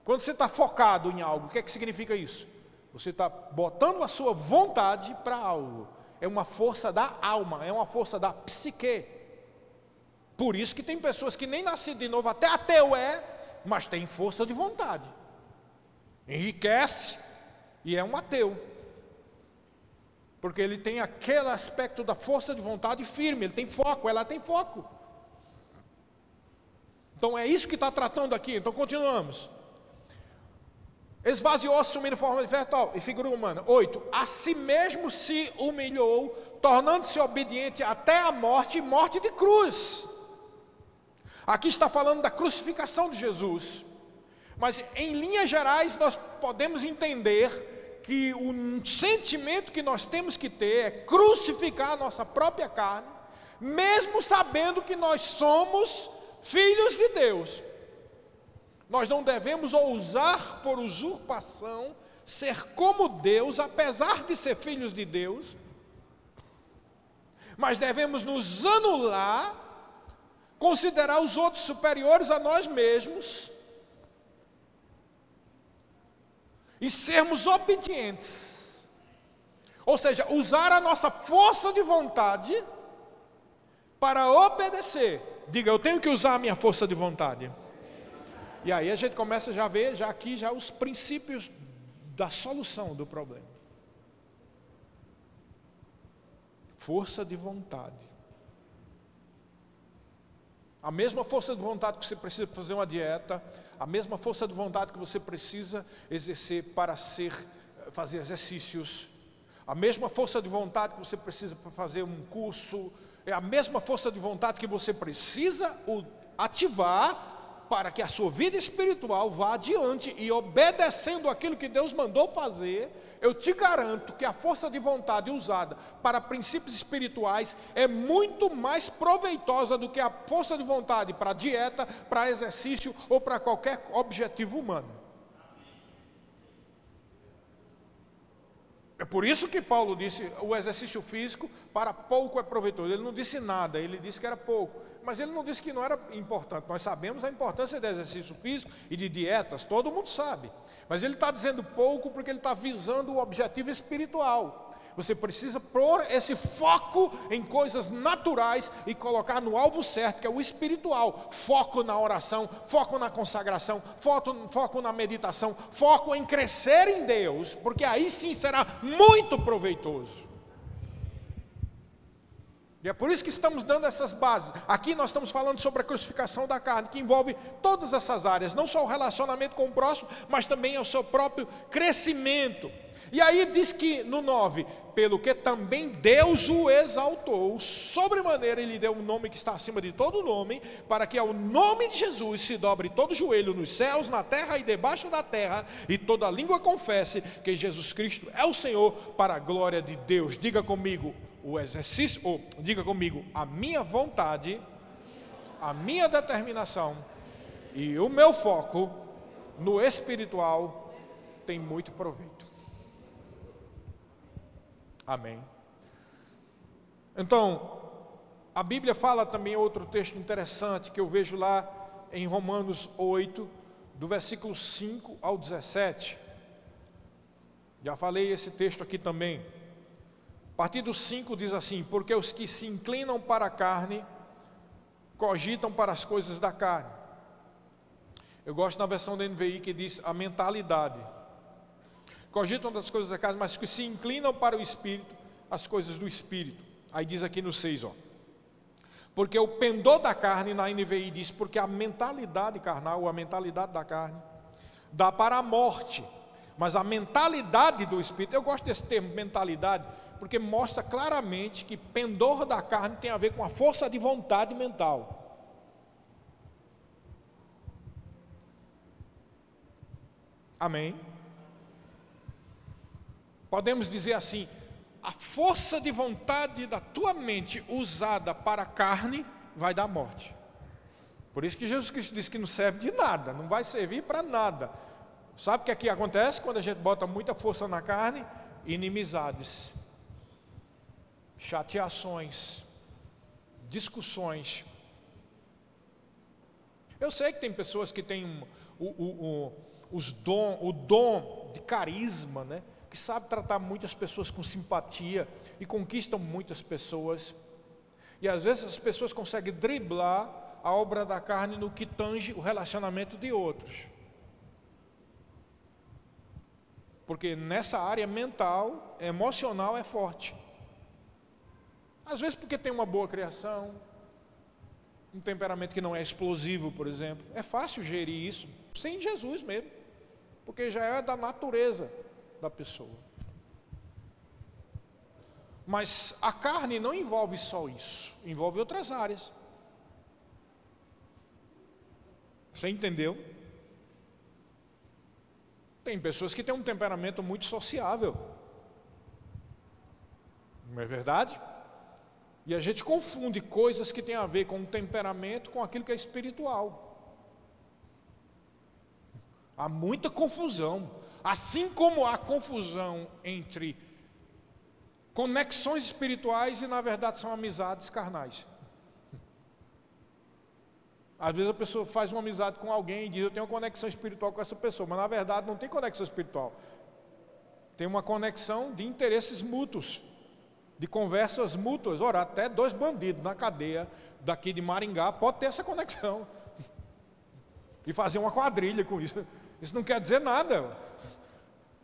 Quando você está focado em algo, o que é que significa isso? Você está botando a sua vontade para algo. É uma força da alma, é uma força da psique. Por isso que tem pessoas que nem nascido de novo, até ateu mas tem força de vontade. Enriquece e é um ateu. Porque ele tem aquele aspecto da força de vontade firme, ele tem foco, ela tem foco. Então é isso que está tratando aqui. Então continuamos. Esvaziou, assumindo forma de vertal e figura humana. 8. A si mesmo se humilhou, tornando-se obediente até a morte, e morte de cruz. Aqui está falando da crucificação de Jesus. Mas em linhas gerais nós podemos entender que o sentimento que nós temos que ter é crucificar a nossa própria carne, mesmo sabendo que nós somos filhos de Deus. Nós não devemos ousar por usurpação ser como Deus, apesar de ser filhos de Deus, mas devemos nos anular, considerar os outros superiores a nós mesmos e sermos obedientes, ou seja, usar a nossa força de vontade para obedecer. Diga, eu tenho que usar a minha força de vontade. E aí a gente começa já a ver aqui os princípios da solução do problema. Força de vontade. A mesma força de vontade que você precisa para fazer uma dieta, a mesma força de vontade que você precisa exercer para fazer exercícios, a mesma força de vontade que você precisa para fazer um curso, é a mesma força de vontade que você precisa ativar para que a sua vida espiritual vá adiante e obedecendo aquilo que Deus mandou fazer. Eu te garanto que a força de vontade usada para princípios espirituais é muito mais proveitosa do que a força de vontade para dieta, para exercício ou para qualquer objetivo humano. É por isso que Paulo disse, o exercício físico para pouco é proveitoso. Ele não disse nada, ele disse que era pouco, mas ele não disse que não era importante. Nós sabemos a importância do exercício físico e de dietas, todo mundo sabe. Mas ele está dizendo pouco porque ele está visando o objetivo espiritual. Você precisa pôr esse foco em coisas naturais e colocar no alvo certo, que é o espiritual. Foco na oração, foco na consagração, foco na meditação, foco em crescer em Deus, porque aí sim será muito proveitoso. E é por isso que estamos dando essas bases. Aqui nós estamos falando sobre a crucificação da carne, que envolve todas essas áreas, não só o relacionamento com o próximo, mas também o seu próprio crescimento. E aí diz que no 9, pelo que também Deus o exaltou, sobremaneira ele deu um nome que está acima de todo nome, para que ao nome de Jesus se dobre todo joelho nos céus, na terra e debaixo da terra, e toda língua confesse que Jesus Cristo é o Senhor, para a glória de Deus. Diga comigo o exercício, ou diga comigo, a minha vontade, a minha determinação e o meu foco no espiritual tem muito proveito. Amém. Então, a Bíblia fala também outro texto interessante que eu vejo lá em Romanos 8, do versículo 5 ao 17. Já falei esse texto aqui também. A partir do 5 diz assim: porque os que se inclinam para a carne, cogitam para as coisas da carne. Eu gosto na versão da NVI que diz a mentalidade. Cogitam das coisas da carne, mas que se inclinam para o Espírito, as coisas do Espírito. Aí diz aqui no 6, porque o pendor da carne, na NVI diz, porque a mentalidade carnal, ou a mentalidade da carne, dá para a morte, mas a mentalidade do Espírito, eu gosto desse termo, mentalidade, porque mostra claramente que pendor da carne tem a ver com a força de vontade mental. Amém? Podemos dizer assim, a força de vontade da tua mente usada para a carne vai dar morte. Por isso que Jesus Cristo disse que não serve de nada, não vai servir para nada. Sabe o que aqui acontece quando a gente bota muita força na carne? Inimizades, chateações, discussões. Eu sei que tem pessoas que têm o dom de carisma, né? Que sabe tratar muitas pessoas com simpatia e conquistam muitas pessoas, e às vezes as pessoas conseguem driblar a obra da carne no que tange o relacionamento de outros, porque nessa área mental, emocional é forte, às vezes porque tem uma boa criação, um temperamento que não é explosivo, por exemplo. É fácil gerir isso, sem Jesus mesmo, porque já é da natureza da pessoa. Mas a carne não envolve só isso, envolve outras áreas. Você entendeu? Tem pessoas que têm um temperamento muito sociável, não é verdade? E a gente confunde coisas que têm a ver com o temperamento com aquilo que é espiritual. Há muita confusão. Assim como há confusão entre conexões espirituais e na verdade são amizades carnais. Às vezes a pessoa faz uma amizade com alguém e diz: eu tenho uma conexão espiritual com essa pessoa, mas na verdade não tem conexão espiritual. Tem uma conexão de interesses mútuos, de conversas mútuas. Ora, até 2 bandidos na cadeia daqui de Maringá pode ter essa conexão e fazer uma quadrilha com isso. Isso não quer dizer nada.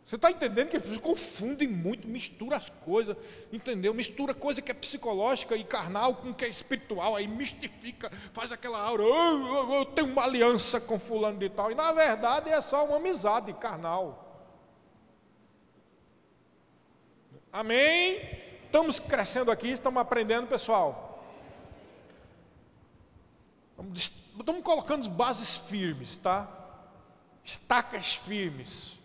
Você está entendendo que as pessoas confundem muito, misturam as coisas, entendeu? Mistura coisa que é psicológica e carnal com o que é espiritual, aí mistifica, faz aquela aura, eu tenho uma aliança com fulano de tal, e na verdade é só uma amizade carnal. Amém? Estamos crescendo aqui, estamos aprendendo, pessoal. Estamos colocando bases firmes, tá? Estacas firmes.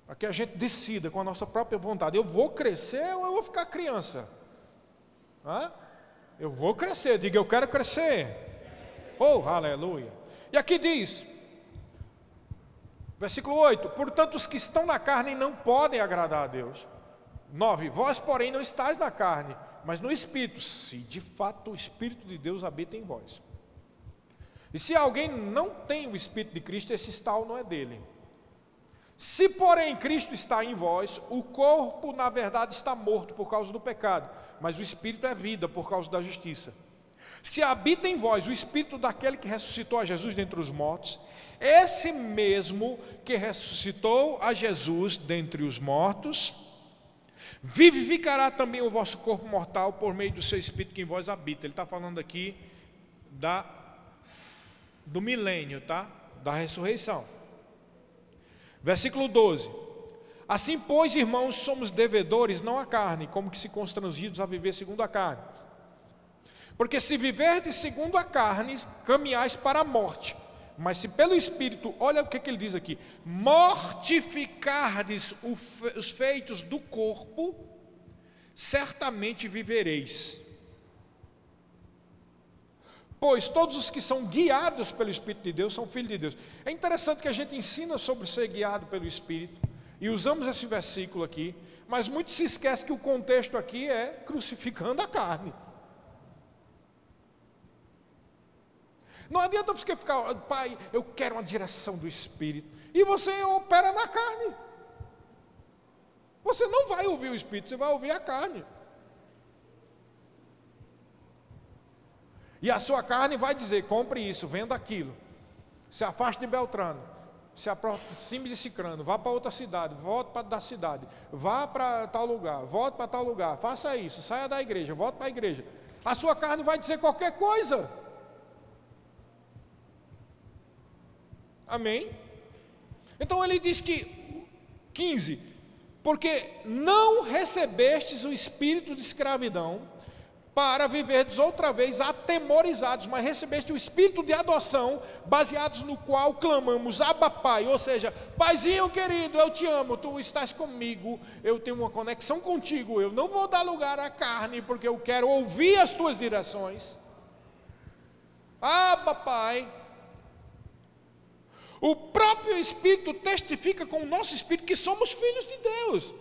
Para que a gente decida com a nossa própria vontade, eu vou crescer ou eu vou ficar criança? Eu vou crescer, diga eu quero crescer. Oh, aleluia. E aqui diz, versículo 8, portanto os que estão na carne não podem agradar a Deus. 9, vós porém não estáis na carne, mas no Espírito, se de fato o Espírito de Deus habita em vós. E se alguém não tem o Espírito de Cristo, esse tal não é dele. Se porém Cristo está em vós, o corpo na verdade está morto por causa do pecado, mas o Espírito é vida por causa da justiça. Se habita em vós o Espírito daquele que ressuscitou a Jesus dentre os mortos, esse mesmo que ressuscitou a Jesus dentre os mortos, vivificará também o vosso corpo mortal por meio do seu Espírito que em vós habita. Ele está falando aqui do milênio, tá? Da ressurreição. Versículo 12, assim pois irmãos somos devedores não à carne, como que se constrangidos a viver segundo a carne, porque se viverdes segundo a carne, caminhais para a morte, mas se pelo Espírito, olha o que ele diz aqui, mortificardes os feitos do corpo, certamente vivereis. Pois todos os que são guiados pelo Espírito de Deus são filhos de Deus. É interessante que a gente ensina sobre ser guiado pelo Espírito, e usamos esse versículo aqui, mas muito se esquece que o contexto aqui é crucificando a carne. Não adianta você ficar, pai, eu quero uma direção do Espírito, e você opera na carne. Você não vai ouvir o Espírito, você vai ouvir a carne. E a sua carne vai dizer, compre isso, venda aquilo, se afaste de Beltrano, se aproxime de Cicrano, vá para outra cidade, volte para da cidade, vá para tal lugar, volte para tal lugar, faça isso, saia da igreja, volte para a igreja. A sua carne vai dizer qualquer coisa. Amém? Então ele diz que, 15, porque não recebestes o espírito de escravidão, para viverdes outra vez atemorizados, mas recebeste o espírito de adoção, baseados no qual clamamos, Abba Pai, ou seja, Paizinho querido, eu te amo, tu estás comigo, eu tenho uma conexão contigo, eu não vou dar lugar à carne, porque eu quero ouvir as tuas direções. Abba Pai. O próprio Espírito testifica com o nosso Espírito que somos filhos de Deus.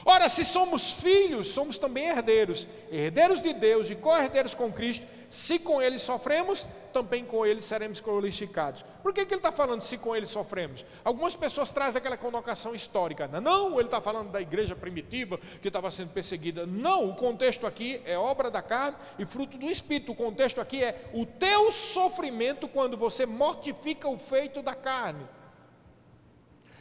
Ora, se somos filhos, somos também herdeiros, herdeiros de Deus e co-herdeiros com Cristo. Se com Ele sofremos, também com Ele seremos glorificados. Por que ele está falando se com Ele sofremos? Algumas pessoas trazem aquela conotação histórica. Não, ele está falando da igreja primitiva que estava sendo perseguida. Não, o contexto aqui é obra da carne e fruto do Espírito. O contexto aqui é o teu sofrimento quando você mortifica o feito da carne.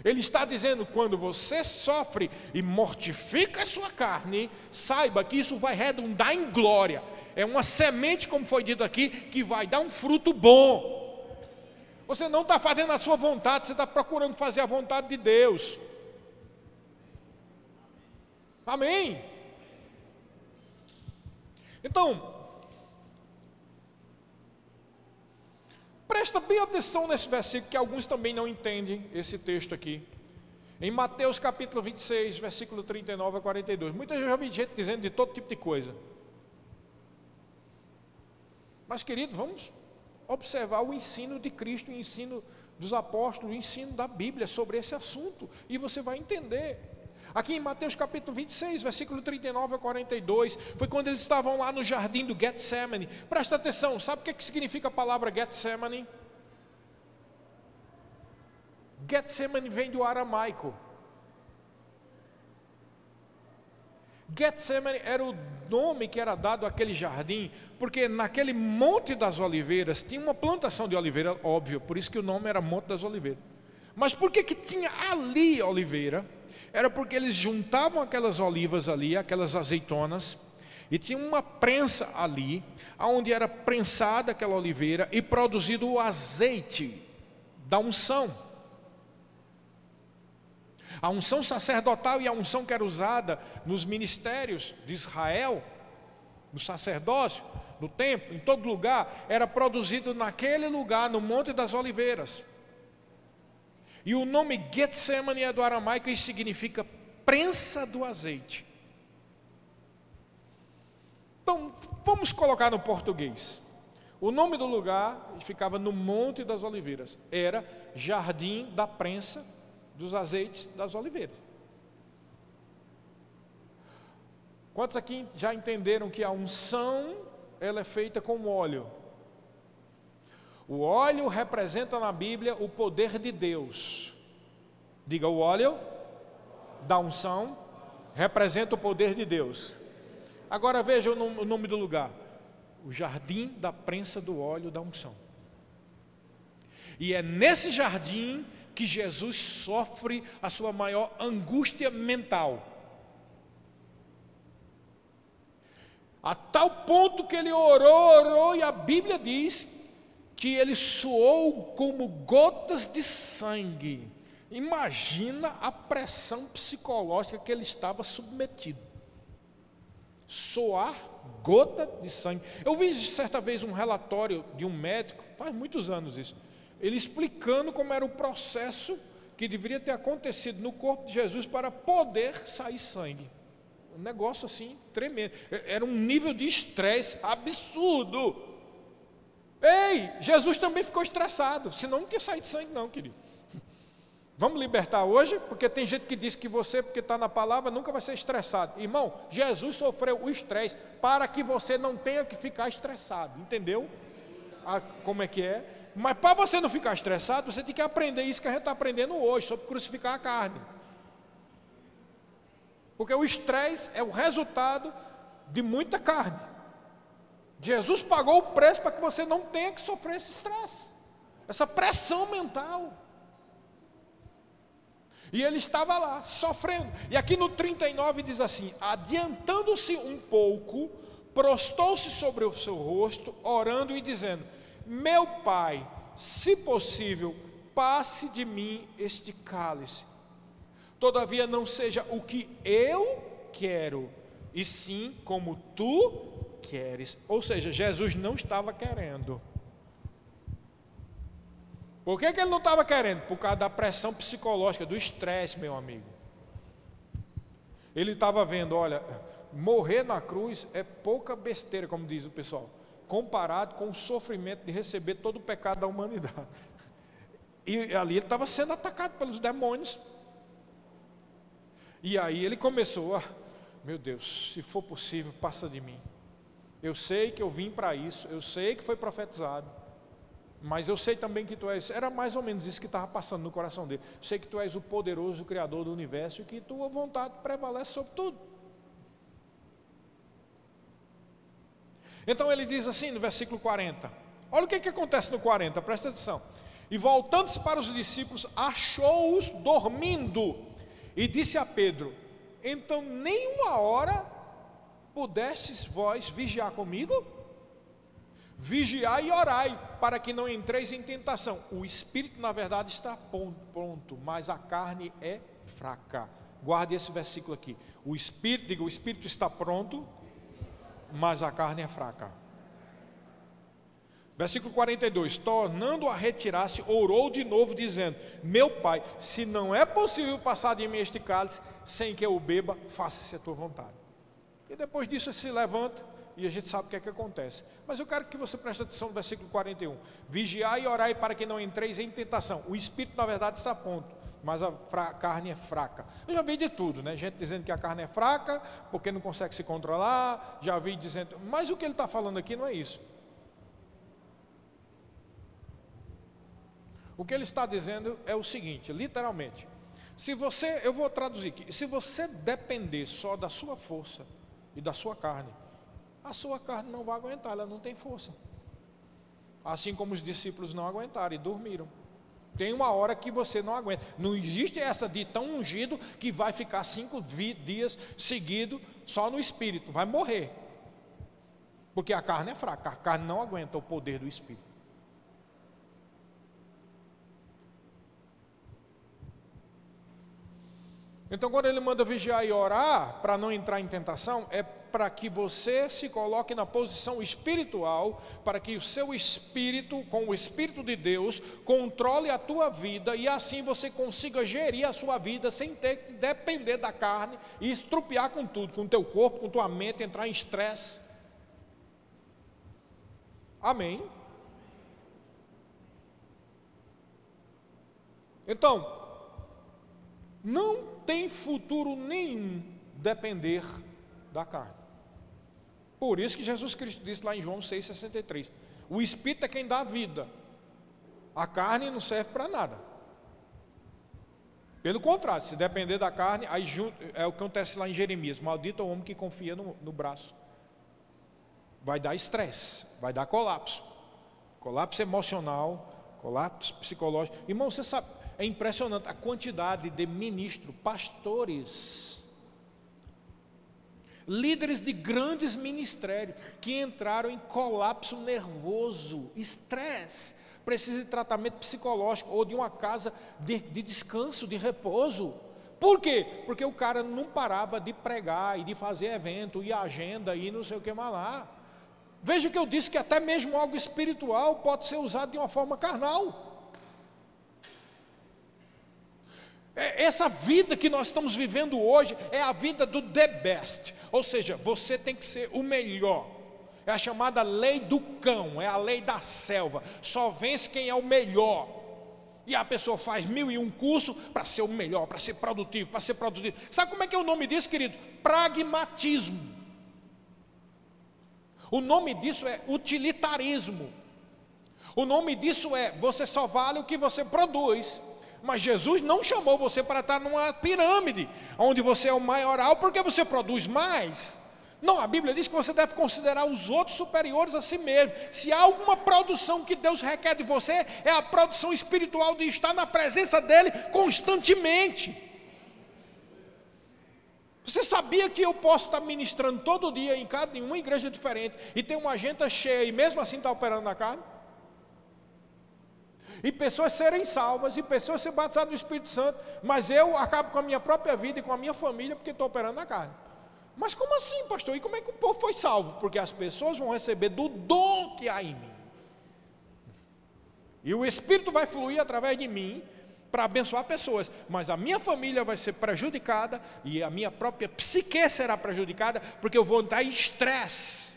Ele está dizendo, quando você sofre e mortifica a sua carne, saiba que isso vai redundar em glória. É uma semente, como foi dito aqui, que vai dar um fruto bom. Você não está fazendo a sua vontade, você está procurando fazer a vontade de Deus. Amém? Então, presta bem atenção nesse versículo, que alguns também não entendem esse texto aqui. Em Mateus capítulo 26, versículo 39 a 42. Muitas vezes eu já vi gente dizendo de todo tipo de coisa. Mas, querido, vamos observar o ensino de Cristo, o ensino dos apóstolos, o ensino da Bíblia sobre esse assunto, e você vai entender. Aqui em Mateus capítulo 26, versículo 39 a 42, foi quando eles estavam lá no jardim do Getsemane. Presta atenção, sabe o que significa a palavra Getsemane? Getsemane vem do aramaico. Getsemane era o nome que era dado àquele jardim, porque naquele Monte das Oliveiras tinha uma plantação de oliveira, óbvio, por isso que o nome era Monte das Oliveiras. Mas por que tinha ali oliveira? Era porque eles juntavam aquelas olivas ali, aquelas azeitonas, e tinha uma prensa ali, onde era prensada aquela oliveira e produzido o azeite da unção. A unção sacerdotal e a unção que era usada nos ministérios de Israel, no sacerdócio, no templo, em todo lugar, era produzido naquele lugar, no Monte das Oliveiras. E o nome Getsemane é do aramaico e significa prensa do azeite. Então, vamos colocar no português. O nome do lugar ficava no Monte das Oliveiras. Era Jardim da Prensa dos Azeites das Oliveiras. Quantos aqui já entenderam que a unção, ela é feita com óleo? O óleo representa na Bíblia o poder de Deus. Diga, o óleo da unção representa o poder de Deus. Agora veja o nome do lugar: o jardim da prensa do óleo da unção. E é nesse jardim que Jesus sofre a sua maior angústia mental. A tal ponto que ele orou, e a Bíblia diz que ele suou como gotas de sangue. Imagina a pressão psicológica que ele estava submetido. Suar gota de sangue. Eu vi certa vez um relatório de um médico, faz muitos anos isso, ele explicando como era o processo que deveria ter acontecido no corpo de Jesus para poder sair sangue. Um negócio assim tremendo. Era um nível de estresse absurdo. Ei, Jesus também ficou estressado, senão não tinha saído sangue não, querido. Vamos libertar hoje, porque tem gente que diz que você, porque está na palavra, nunca vai ser estressado. Irmão, Jesus sofreu o estresse para que você não tenha que ficar estressado, entendeu? Como é que é? Mas para você não ficar estressado, você tem que aprender isso que a gente está aprendendo hoje, sobre crucificar a carne. Porque o estresse é o resultado de muita carne. Jesus pagou o preço para que você não tenha que sofrer esse estresse, essa pressão mental. E ele estava lá, sofrendo. E aqui no 39 diz assim: adiantando-se um pouco, prostou-se sobre o seu rosto, orando e dizendo: meu Pai, se possível, passe de mim este cálice. Todavia não seja o que eu quero, e sim como tu queres. Ou seja, Jesus não estava querendo. Por que ele não estava querendo? Por causa da pressão psicológica, do estresse, meu amigo. Ele estava vendo, olha, morrer na cruz é pouca besteira, como diz o pessoal, comparado com o sofrimento de receber todo o pecado da humanidade. E ali ele estava sendo atacado pelos demônios. E aí ele começou a, meu Deus, se for possível, passa de mim. Eu sei que eu vim para isso, eu sei que foi profetizado, mas eu sei também que tu és, era mais ou menos isso que estava passando no coração dele. Eu sei que tu és o poderoso Criador do universo e que tua vontade prevalece sobre tudo. Então ele diz assim no versículo 40, olha o que acontece no 40, presta atenção. E voltando-se para os discípulos, achou-os dormindo, e disse a Pedro: então nem uma hora pudestes vós vigiar comigo? Vigiai e orai, para que não entreis em tentação. O espírito na verdade está pronto, mas a carne é fraca. Guarde esse versículo aqui. O espírito, diga, o espírito está pronto, mas a carne é fraca. Versículo 42, tornando a retirar-se, orou de novo, dizendo: meu Pai, se não é possível passar de mim este cálice, sem que eu o beba, faça-se a tua vontade. E depois disso ele se levanta, e a gente sabe o que é que acontece. Mas eu quero que você preste atenção no versículo 41, vigiai e orai para que não entreis em tentação. O espírito na verdade está pronto, mas a carne é fraca. Eu já vi de tudo, né? Gente dizendo que a carne é fraca, porque não consegue se controlar. Já vi dizendo, mas o que ele está falando aqui não é isso. O que ele está dizendo é o seguinte, literalmente: se você, eu vou traduzir aqui, se você depender só da sua força e da sua carne, a sua carne não vai aguentar, ela não tem força. Assim como os discípulos não aguentaram e dormiram. Tem uma hora que você não aguenta. Não existe essa de tão ungido que vai ficar 5 dias seguido só no Espírito. Vai morrer. Porque a carne é fraca. A carne não aguenta o poder do Espírito. Então, quando ele manda vigiar e orar, para não entrar em tentação, é para que você se coloque na posição espiritual, para que o seu espírito, com o Espírito de Deus, controle a tua vida, e assim você consiga gerir a sua vida, sem ter que depender da carne, e estrupiar com tudo, com o teu corpo, com tua mente, entrar em estresse. Amém? Então, não tem futuro nenhum depender da carne. Por isso que Jesus Cristo disse lá em João 6,63, o Espírito é quem dá a vida, a carne não serve para nada. Pelo contrário, se depender da carne, aí é o que acontece lá em Jeremias, maldito é o homem que confia no braço. Vai dar estresse, vai dar colapso emocional, colapso psicológico. Irmão, você sabe, é impressionante a quantidade de ministros, pastores, líderes de grandes ministérios que entraram em colapso nervoso, estresse, precisa de tratamento psicológico ou de uma casa de descanso, de repouso. Por quê? Porque o cara não parava de pregar e de fazer evento e agenda e não sei o que mais lá. Veja que eu disse que até mesmo algo espiritual pode ser usado de uma forma carnal. Essa vida que nós estamos vivendo hoje é a vida do the best, ou seja, você tem que ser o melhor. É a chamada lei do cão, é a lei da selva. Só vence quem é o melhor. E a pessoa faz 1001 cursos para ser o melhor, para ser produtivo, para ser produtivo. Sabe como é que é o nome disso, querido? Pragmatismo. O nome disso é utilitarismo. O nome disso é, você só vale o que você produz. Mas Jesus não chamou você para estar numa pirâmide, onde você é o maioral, porque você produz mais. Não, a Bíblia diz que você deve considerar os outros superiores a si mesmo. Se há alguma produção que Deus requer de você, é a produção espiritual de estar na presença dEle constantemente. Você sabia que eu posso estar ministrando todo dia em uma igreja diferente, e ter uma agenda cheia, e mesmo assim estar operando na carne? E pessoas serem salvas, e pessoas serem batizadas no Espírito Santo, mas eu acabo com a minha própria vida e com a minha família, porque estou operando na carne. Mas como assim, pastor? E como é que o povo foi salvo? Porque as pessoas vão receber do dom que há em mim, e o Espírito vai fluir através de mim, para abençoar pessoas, mas a minha família vai ser prejudicada, e a minha própria psique será prejudicada, porque eu vou estar em estresse.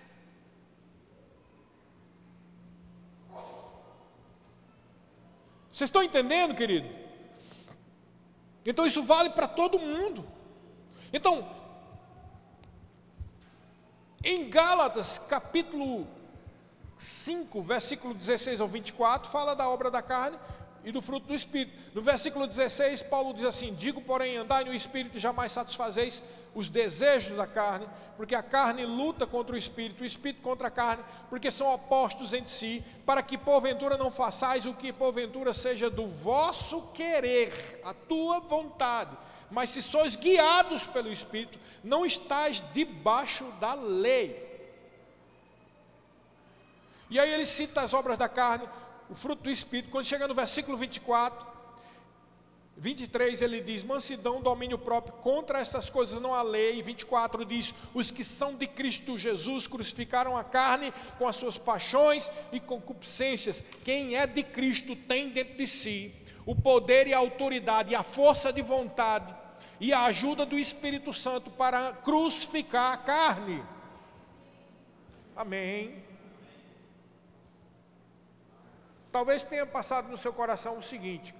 Vocês estão entendendo, querido? Então isso vale para todo mundo. Então, em Gálatas capítulo 5, versículo 16 ao 24, fala da obra da carne e do fruto do Espírito. No versículo 16, Paulo diz assim: digo, porém, andai no Espírito e jamais satisfazeis os desejos da carne, porque a carne luta contra o Espírito contra a carne, porque são opostos entre si, para que porventura não façais o que porventura seja do vosso querer, a tua vontade. Mas se sois guiados pelo Espírito, não estáis debaixo da lei. E aí ele cita as obras da carne, o fruto do Espírito. Quando chega no versículo 23 ele diz: mansidão, domínio próprio, contra essas coisas não há lei. 24 diz: os que são de Cristo Jesus crucificaram a carne com as suas paixões e concupiscências. Quem é de Cristo tem dentro de si o poder e a autoridade e a força de vontade e a ajuda do Espírito Santo para crucificar a carne. Amém. Talvez tenha passado no seu coração o seguinte: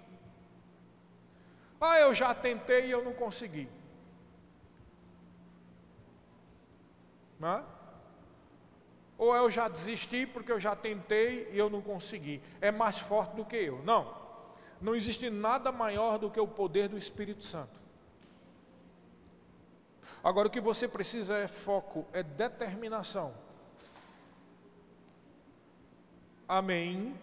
eu já tentei e eu não consegui. Não? Ou eu já desisti porque eu já tentei e eu não consegui. É mais forte do que eu. Não. Não existe nada maior do que o poder do Espírito Santo. Agora o que você precisa é foco, é determinação. Amém.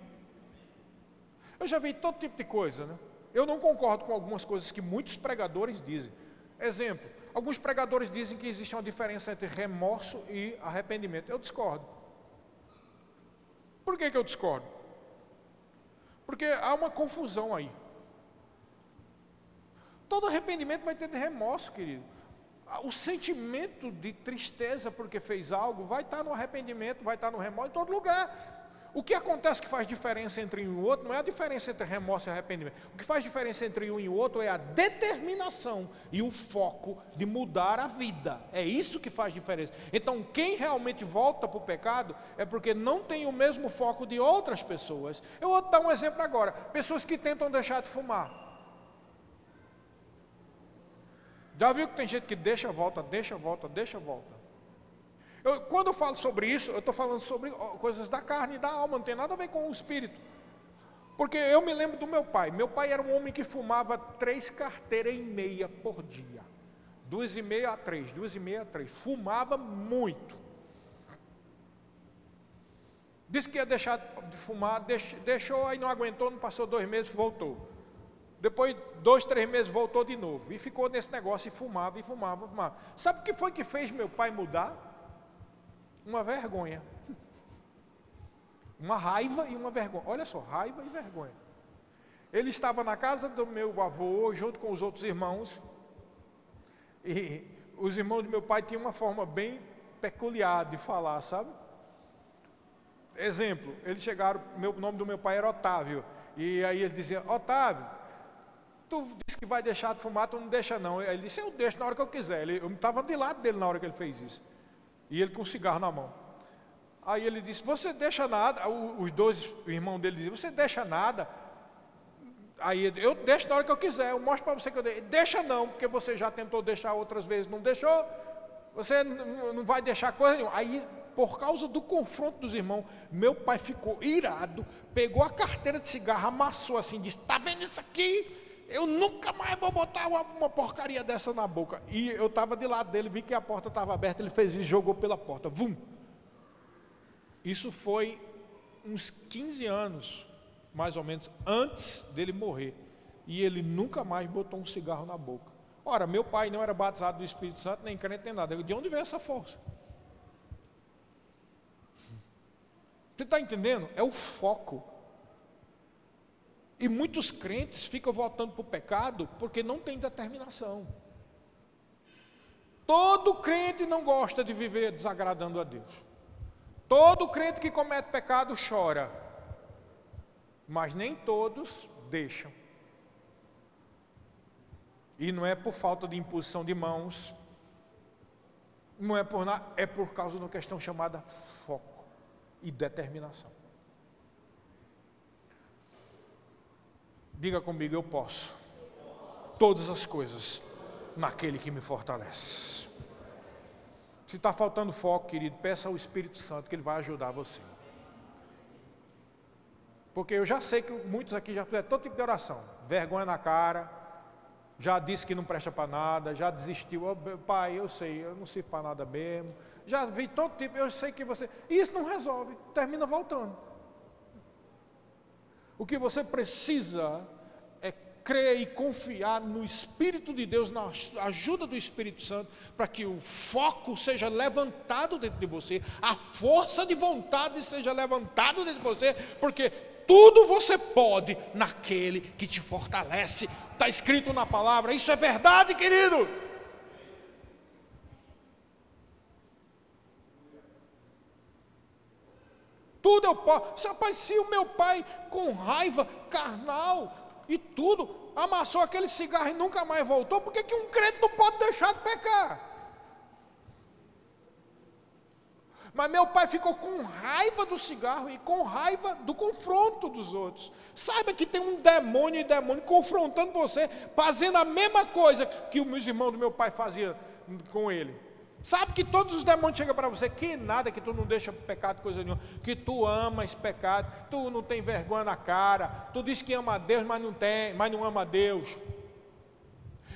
Eu já vi todo tipo de coisa, né? Eu não concordo com algumas coisas que muitos pregadores dizem. Exemplo, alguns pregadores dizem que existe uma diferença entre remorso e arrependimento. Eu discordo. Por que eu discordo? Porque há uma confusão aí. Todo arrependimento vai ter remorso, querido. O sentimento de tristeza porque fez algo vai estar no arrependimento, vai estar no remorso, em todo lugar. O que acontece que faz diferença entre um e o outro não é a diferença entre remorso e arrependimento. O que faz diferença entre um e o outro é a determinação e o foco de mudar a vida. É isso que faz diferença. Então, quem realmente volta para o pecado é porque não tem o mesmo foco de outras pessoas. Eu vou dar um exemplo agora. Pessoas que tentam deixar de fumar. Já viu que tem gente que deixa, volta, deixa, volta, deixa, volta. Quando eu falo sobre isso, eu estou falando sobre coisas da carne e da alma, não tem nada a ver com o espírito. Porque eu me lembro do meu pai. Meu pai era um homem que fumava 3 carteiras e meia por dia. 2,5 a 3, 2,5 a 3. Fumava muito. Disse que ia deixar de fumar, deixou, aí não aguentou, não passou 2 meses, voltou. Depois, 2, 3 meses, voltou de novo. E ficou nesse negócio, e fumava, e fumava, fumava. Sabe o que foi que fez meu pai mudar? Uma vergonha. Uma raiva e uma vergonha. Olha só, raiva e vergonha. Ele estava na casa do meu avô, junto com os outros irmãos. E os irmãos do meu pai tinham uma forma bem peculiar de falar, sabe? Exemplo, eles chegaram, o nome do meu pai era Otávio. E aí ele dizia: Otávio, tu disse que vai deixar de fumar, tu não deixa não. Aí ele disse: eu deixo na hora que eu quiser. Eu estava de lado dele na hora que ele fez isso. E ele com um cigarro na mão. Aí ele disse: você deixa nada. Os 2 irmãos dele diziam: você deixa nada. Aí eu deixo na hora que eu quiser. Eu mostro para você que eu deixo. Deixa não, porque você já tentou deixar outras vezes, não deixou. Você não vai deixar coisa nenhuma. Aí, por causa do confronto dos irmãos, meu pai ficou irado, pegou a carteira de cigarro, amassou assim, disse: está vendo isso aqui? Eu nunca mais vou botar uma porcaria dessa na boca. E eu estava de lado dele, vi que a porta estava aberta, ele fez isso, jogou pela porta, vum. Isso foi uns 15 anos, mais ou menos, antes dele morrer. E ele nunca mais botou um cigarro na boca. Ora, meu pai não era batizado do Espírito Santo, nem crente, nem nada. De onde veio essa força? Você está entendendo? É o foco. E muitos crentes ficam voltando para o pecado porque não tem determinação. Todo crente não gosta de viver desagradando a Deus. Todo crente que comete pecado chora. Mas nem todos deixam. E não é por falta de imposição de mãos. Não é por nada, é por causa de uma questão chamada foco e determinação. Diga comigo: eu posso todas as coisas naquele que me fortalece. Se está faltando foco, querido, peça ao Espírito Santo que Ele vai ajudar você. Porque eu já sei que muitos aqui já fizeram todo tipo de oração. Vergonha na cara, já disse que não presta para nada, já desistiu. Oh, pai, eu sei, eu não sirvo para nada mesmo. Já vi todo tipo, eu sei que você... Isso não resolve, termina voltando. O que você precisa é crer e confiar no Espírito de Deus, na ajuda do Espírito Santo, para que o foco seja levantado dentro de você, a força de vontade seja levantada dentro de você, porque tudo você pode naquele que te fortalece. Está escrito na palavra, isso é verdade, querido. Tudo eu posso. Rapaz, se o meu pai com raiva carnal e tudo amassou aquele cigarro e nunca mais voltou, por que um crente não pode deixar de pecar? Mas meu pai ficou com raiva do cigarro e com raiva do confronto dos outros. Saiba que tem um demônio confrontando você, fazendo a mesma coisa que os irmãos do meu pai faziam com ele. Sabe que todos os demônios chegam para você, que nada, que tu não deixa pecado coisa nenhuma, que tu amas pecado, tu não tem vergonha na cara, tu diz que ama a Deus, mas não ama a Deus.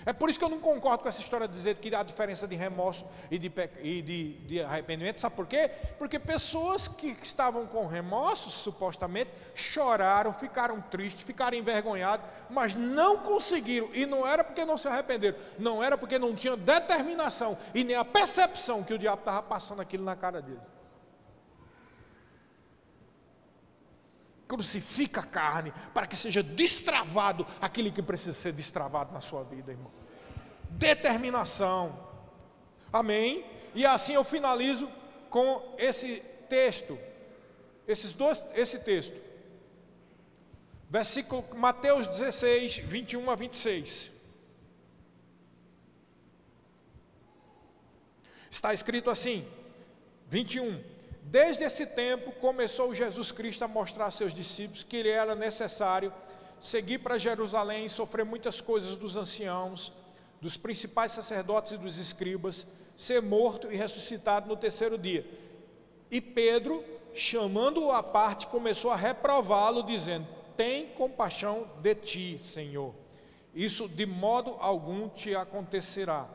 É por isso que eu não concordo com essa história de dizer que há diferença de remorso e de arrependimento. Sabe por quê? Porque pessoas que estavam com remorso, supostamente, choraram, ficaram tristes, ficaram envergonhados, mas não conseguiram. E não era porque não se arrependeram, não era porque não tinham determinação e nem a percepção que o diabo estava passando aquilo na cara deles. Crucifica a carne, para que seja destravado aquilo que precisa ser destravado na sua vida, irmão. Determinação. Amém? E assim eu finalizo com esse texto. Esse texto. Versículo Mateus 16, 21 a 26. Está escrito assim, 21. Desde esse tempo começou Jesus Cristo a mostrar a seus discípulos que lhe era necessário seguir para Jerusalém e sofrer muitas coisas dos anciãos, dos principais sacerdotes e dos escribas, ser morto e ressuscitado no terceiro dia. E Pedro, chamando-o à parte, começou a reprová-lo, dizendo: tem compaixão de ti, Senhor, isso de modo algum te acontecerá.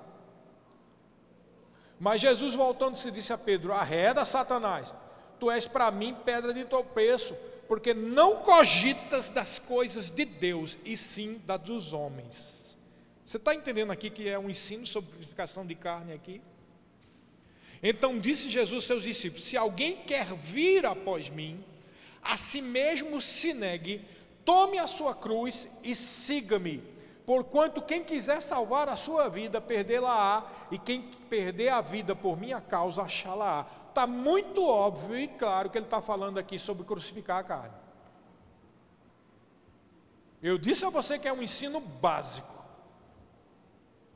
Mas Jesus, voltando-se, disse a Pedro: arreda, Satanás, tu és para mim pedra de tropeço, porque não cogitas das coisas de Deus, e sim das dos homens. Você está entendendo aqui que é um ensino sobre crucificação de carne aqui? Então disse Jesus aos seus discípulos: se alguém quer vir após mim, a si mesmo se negue, tome a sua cruz e siga-me. Porquanto quem quiser salvar a sua vida, perdê-la-á, e quem perder a vida por minha causa, achá-la-á. Está muito óbvio e claro que ele está falando aqui sobre crucificar a carne. Eu disse a você que é um ensino básico.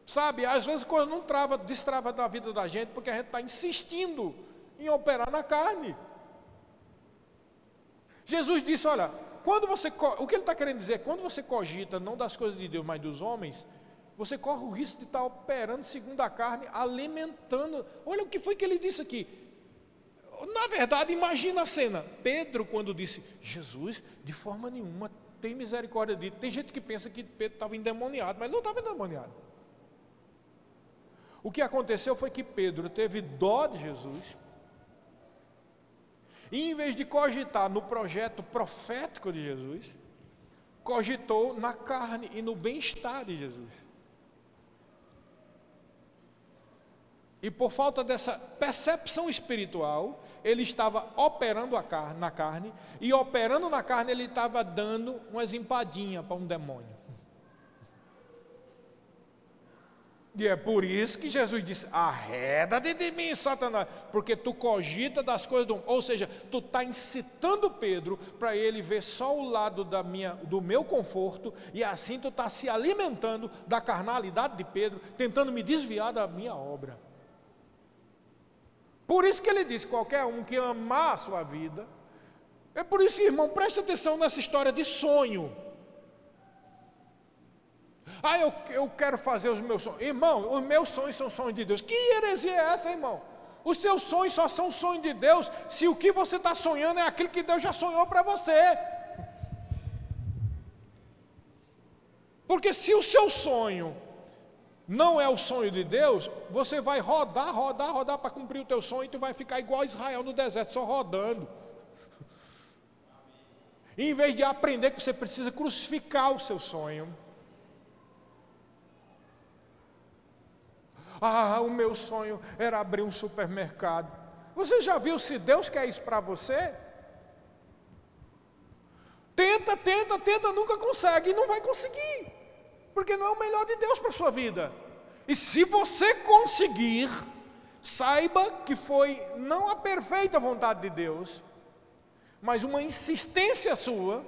Sabe, às vezes coisa não destrava da vida da gente, porque a gente está insistindo em operar na carne. Jesus disse: olha, o que ele está querendo dizer? Quando você cogita não das coisas de Deus, mas dos homens, você corre o risco de estar operando segundo a carne, alimentando. Olha o que foi que ele disse aqui. Na verdade, imagina a cena. Pedro, quando disse: Jesus, de forma nenhuma, tem misericórdia de ti. Tem gente que pensa que Pedro estava endemoniado, mas não estava endemoniado. O que aconteceu foi que Pedro teve dó de Jesus, e em vez de cogitar no projeto profético de Jesus, cogitou na carne e no bem-estar de Jesus. E por falta dessa percepção espiritual, ele estava operando na carne, e operando na carne ele estava dando umas empadinhas para um demônio. E é por isso que Jesus disse: arreda-te de mim, Satanás, porque tu cogita das coisas do mundo. Ou seja, tu está incitando Pedro para ele ver só o lado do meu conforto, e assim tu está se alimentando da carnalidade de Pedro, tentando me desviar da minha obra. Por isso que ele disse: qualquer um que amar a sua vida. É por isso, irmão, preste atenção nessa história de sonho. Eu quero fazer os meus sonhos. Irmão, os meus sonhos são sonhos de Deus. Que heresia é essa, irmão? Os seus sonhos só são sonhos de Deus se o que você está sonhando é aquilo que Deus já sonhou para você. Porque se o seu sonho não é o sonho de Deus, você vai rodar para cumprir o teu sonho, e tu vai ficar igual Israel no deserto, só rodando. E em vez de aprender que você precisa crucificar o seu sonho. O meu sonho era abrir um supermercado. Você já viu se Deus quer isso para você? Tenta, nunca consegue, e não vai conseguir, porque não é o melhor de Deus para a sua vida. E se você conseguir, saiba que foi não a perfeita vontade de Deus, mas uma insistência sua,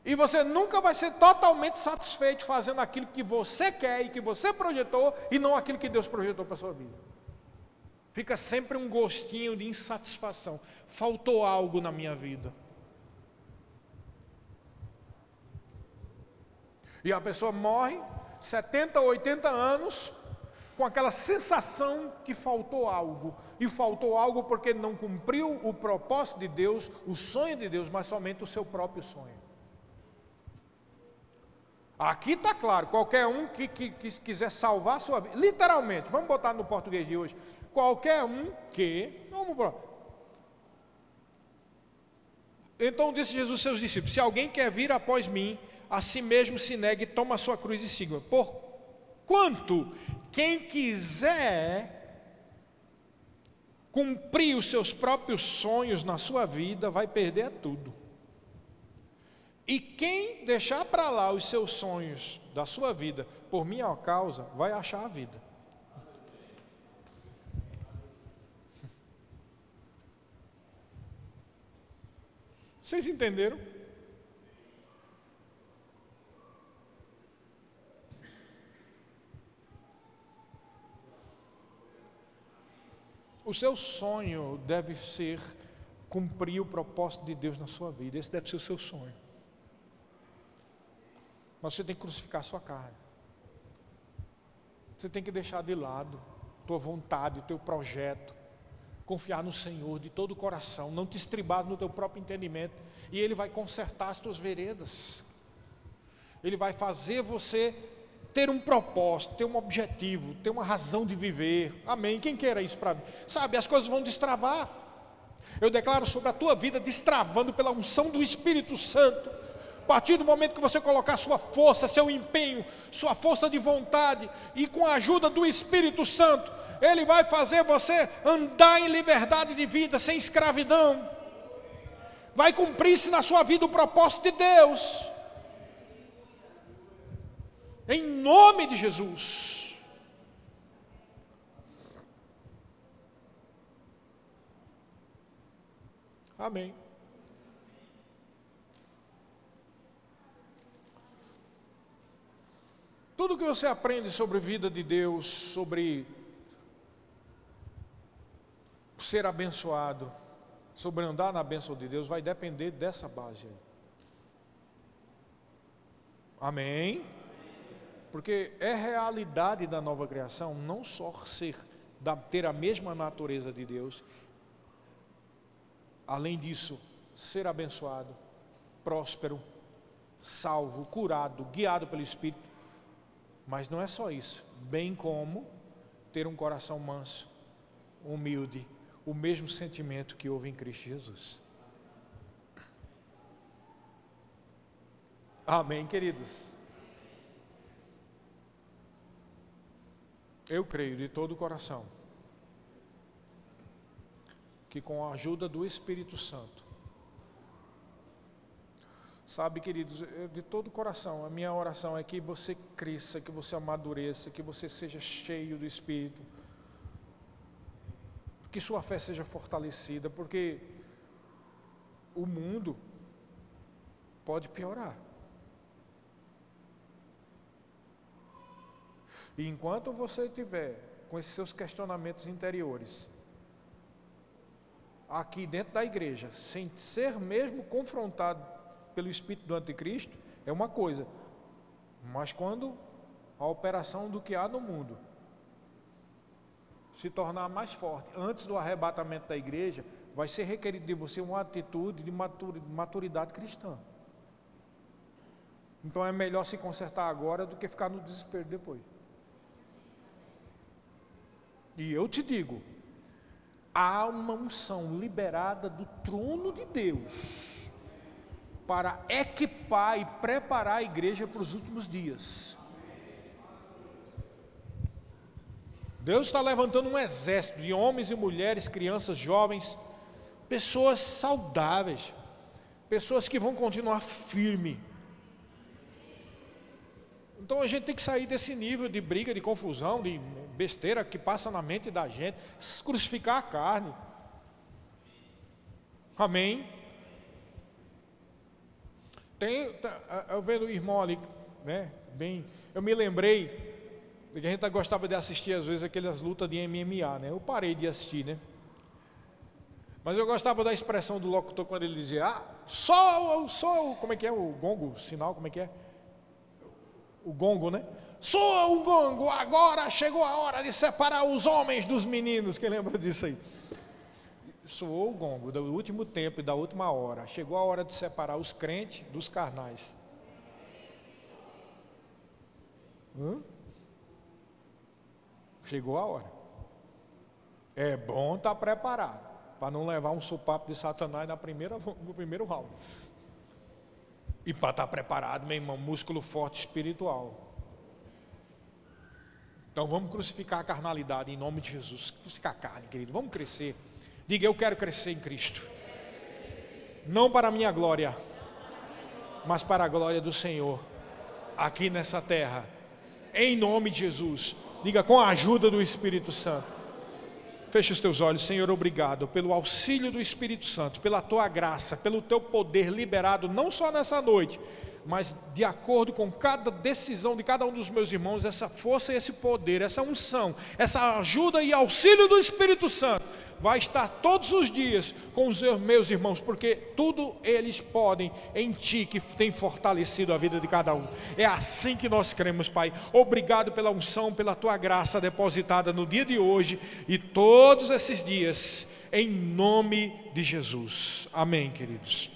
e você nunca vai ser totalmente satisfeito fazendo aquilo que você quer e que você projetou, e não aquilo que Deus projetou para a sua vida. Fica sempre um gostinho de insatisfação. Faltou algo na minha vida. E a pessoa morre, 70, 80 anos, com aquela sensação que faltou algo. E faltou algo porque não cumpriu o propósito de Deus, o sonho de Deus, mas somente o seu próprio sonho. Aqui está claro, qualquer um que quiser salvar a sua vida, literalmente, vamos botar no português de hoje, qualquer um que, então disse Jesus aos seus discípulos: se alguém quer vir após mim, a si mesmo se negue, toma a sua cruz e siga. Porquanto, quem quiser cumprir os seus próprios sonhos na sua vida, vai perder tudo. E quem deixar para lá os seus sonhos da sua vida, por minha causa, vai achar a vida. Vocês entenderam? O seu sonho deve ser cumprir o propósito de Deus na sua vida. Esse deve ser o seu sonho. Mas você tem que crucificar a sua carne. Você tem que deixar de lado tua vontade, teu projeto. Confiar no Senhor de todo o coração, não te estribar no teu próprio entendimento, e Ele vai consertar as tuas veredas. Ele vai fazer você ter um propósito, ter um objetivo, ter uma razão de viver. Amém? Quem queira isso para mim? Sabe, as coisas vão destravar. Eu declaro sobre a tua vida destravando pela unção do Espírito Santo. A partir do momento que você colocar sua força, seu empenho, sua força de vontade, e com a ajuda do Espírito Santo, Ele vai fazer você andar em liberdade de vida, sem escravidão. Vai cumprir-se na sua vida o propósito de Deus. Em nome de Jesus. Amém. Tudo que você aprende sobre a vida de Deus, sobre ser abençoado, sobre andar na bênção de Deus, vai depender dessa base aí. Amém? Porque é realidade da nova criação não só ter a mesma natureza de Deus, além disso, ser abençoado, próspero, salvo, curado, guiado pelo Espírito. Mas não é só isso, bem como ter um coração manso, humilde, o mesmo sentimento que houve em Cristo Jesus. Amém, queridos? Eu creio de todo o coração que com a ajuda do Espírito Santo, sabe, queridos, de todo o coração, a minha oração é que você cresça, que você amadureça, que você seja cheio do Espírito, que sua fé seja fortalecida, porque o mundo pode piorar. E enquanto você estiver com esses seus questionamentos interiores, aqui dentro da igreja, sem ser mesmo confrontado pelo espírito do anticristo, é uma coisa. Mas quando a operação do que há no mundo se tornar mais forte, antes do arrebatamento da igreja, vai ser requerido de você uma atitude de maturidade cristã. Então é melhor se consertar agora do que ficar no desespero depois. E eu te digo, há uma unção liberada do trono de Deus para equipar e preparar a igreja para os últimos dias. Deus está levantando um exército de homens e mulheres, crianças, jovens, pessoas saudáveis, pessoas que vão continuar firme. Então a gente tem que sair desse nível de briga, de confusão, de besteira que passa na mente da gente, crucificar a carne. Amém? Eu vendo o irmão ali, né, eu me lembrei que a gente gostava de assistir às vezes aquelas lutas de MMA, né? Eu parei de assistir, né? Mas eu gostava da expressão do locutor quando ele dizia: sou, como é que é o gongo, o sinal, como é que é? O gongo, né? Soa o gongo, agora chegou a hora de separar os homens dos meninos. Quem lembra disso aí? Soou o gongo do último tempo e da última hora. Chegou a hora de separar os crentes dos carnais. Chegou a hora. É bom estar preparado, para não levar um sopapo de Satanás no primeiro round. E para estar preparado, meu irmão, músculo forte espiritual. Então vamos crucificar a carnalidade em nome de Jesus. Crucificar a carne, querido. Vamos crescer. Diga, eu quero crescer em Cristo. Não para a minha glória, mas para a glória do Senhor, aqui nessa terra. Em nome de Jesus. Diga, com a ajuda do Espírito Santo. Feche os teus olhos. Senhor, obrigado pelo auxílio do Espírito Santo, pela tua graça, pelo teu poder liberado, não só nessa noite, mas de acordo com cada decisão de cada um dos meus irmãos, essa força e esse poder, essa unção, essa ajuda e auxílio do Espírito Santo, vai estar todos os dias com os meus irmãos, porque tudo eles podem em Ti, que tem fortalecido a vida de cada um. É assim que nós cremos, Pai. Obrigado pela unção, pela Tua graça depositada no dia de hoje e todos esses dias, em nome de Jesus. Amém, queridos.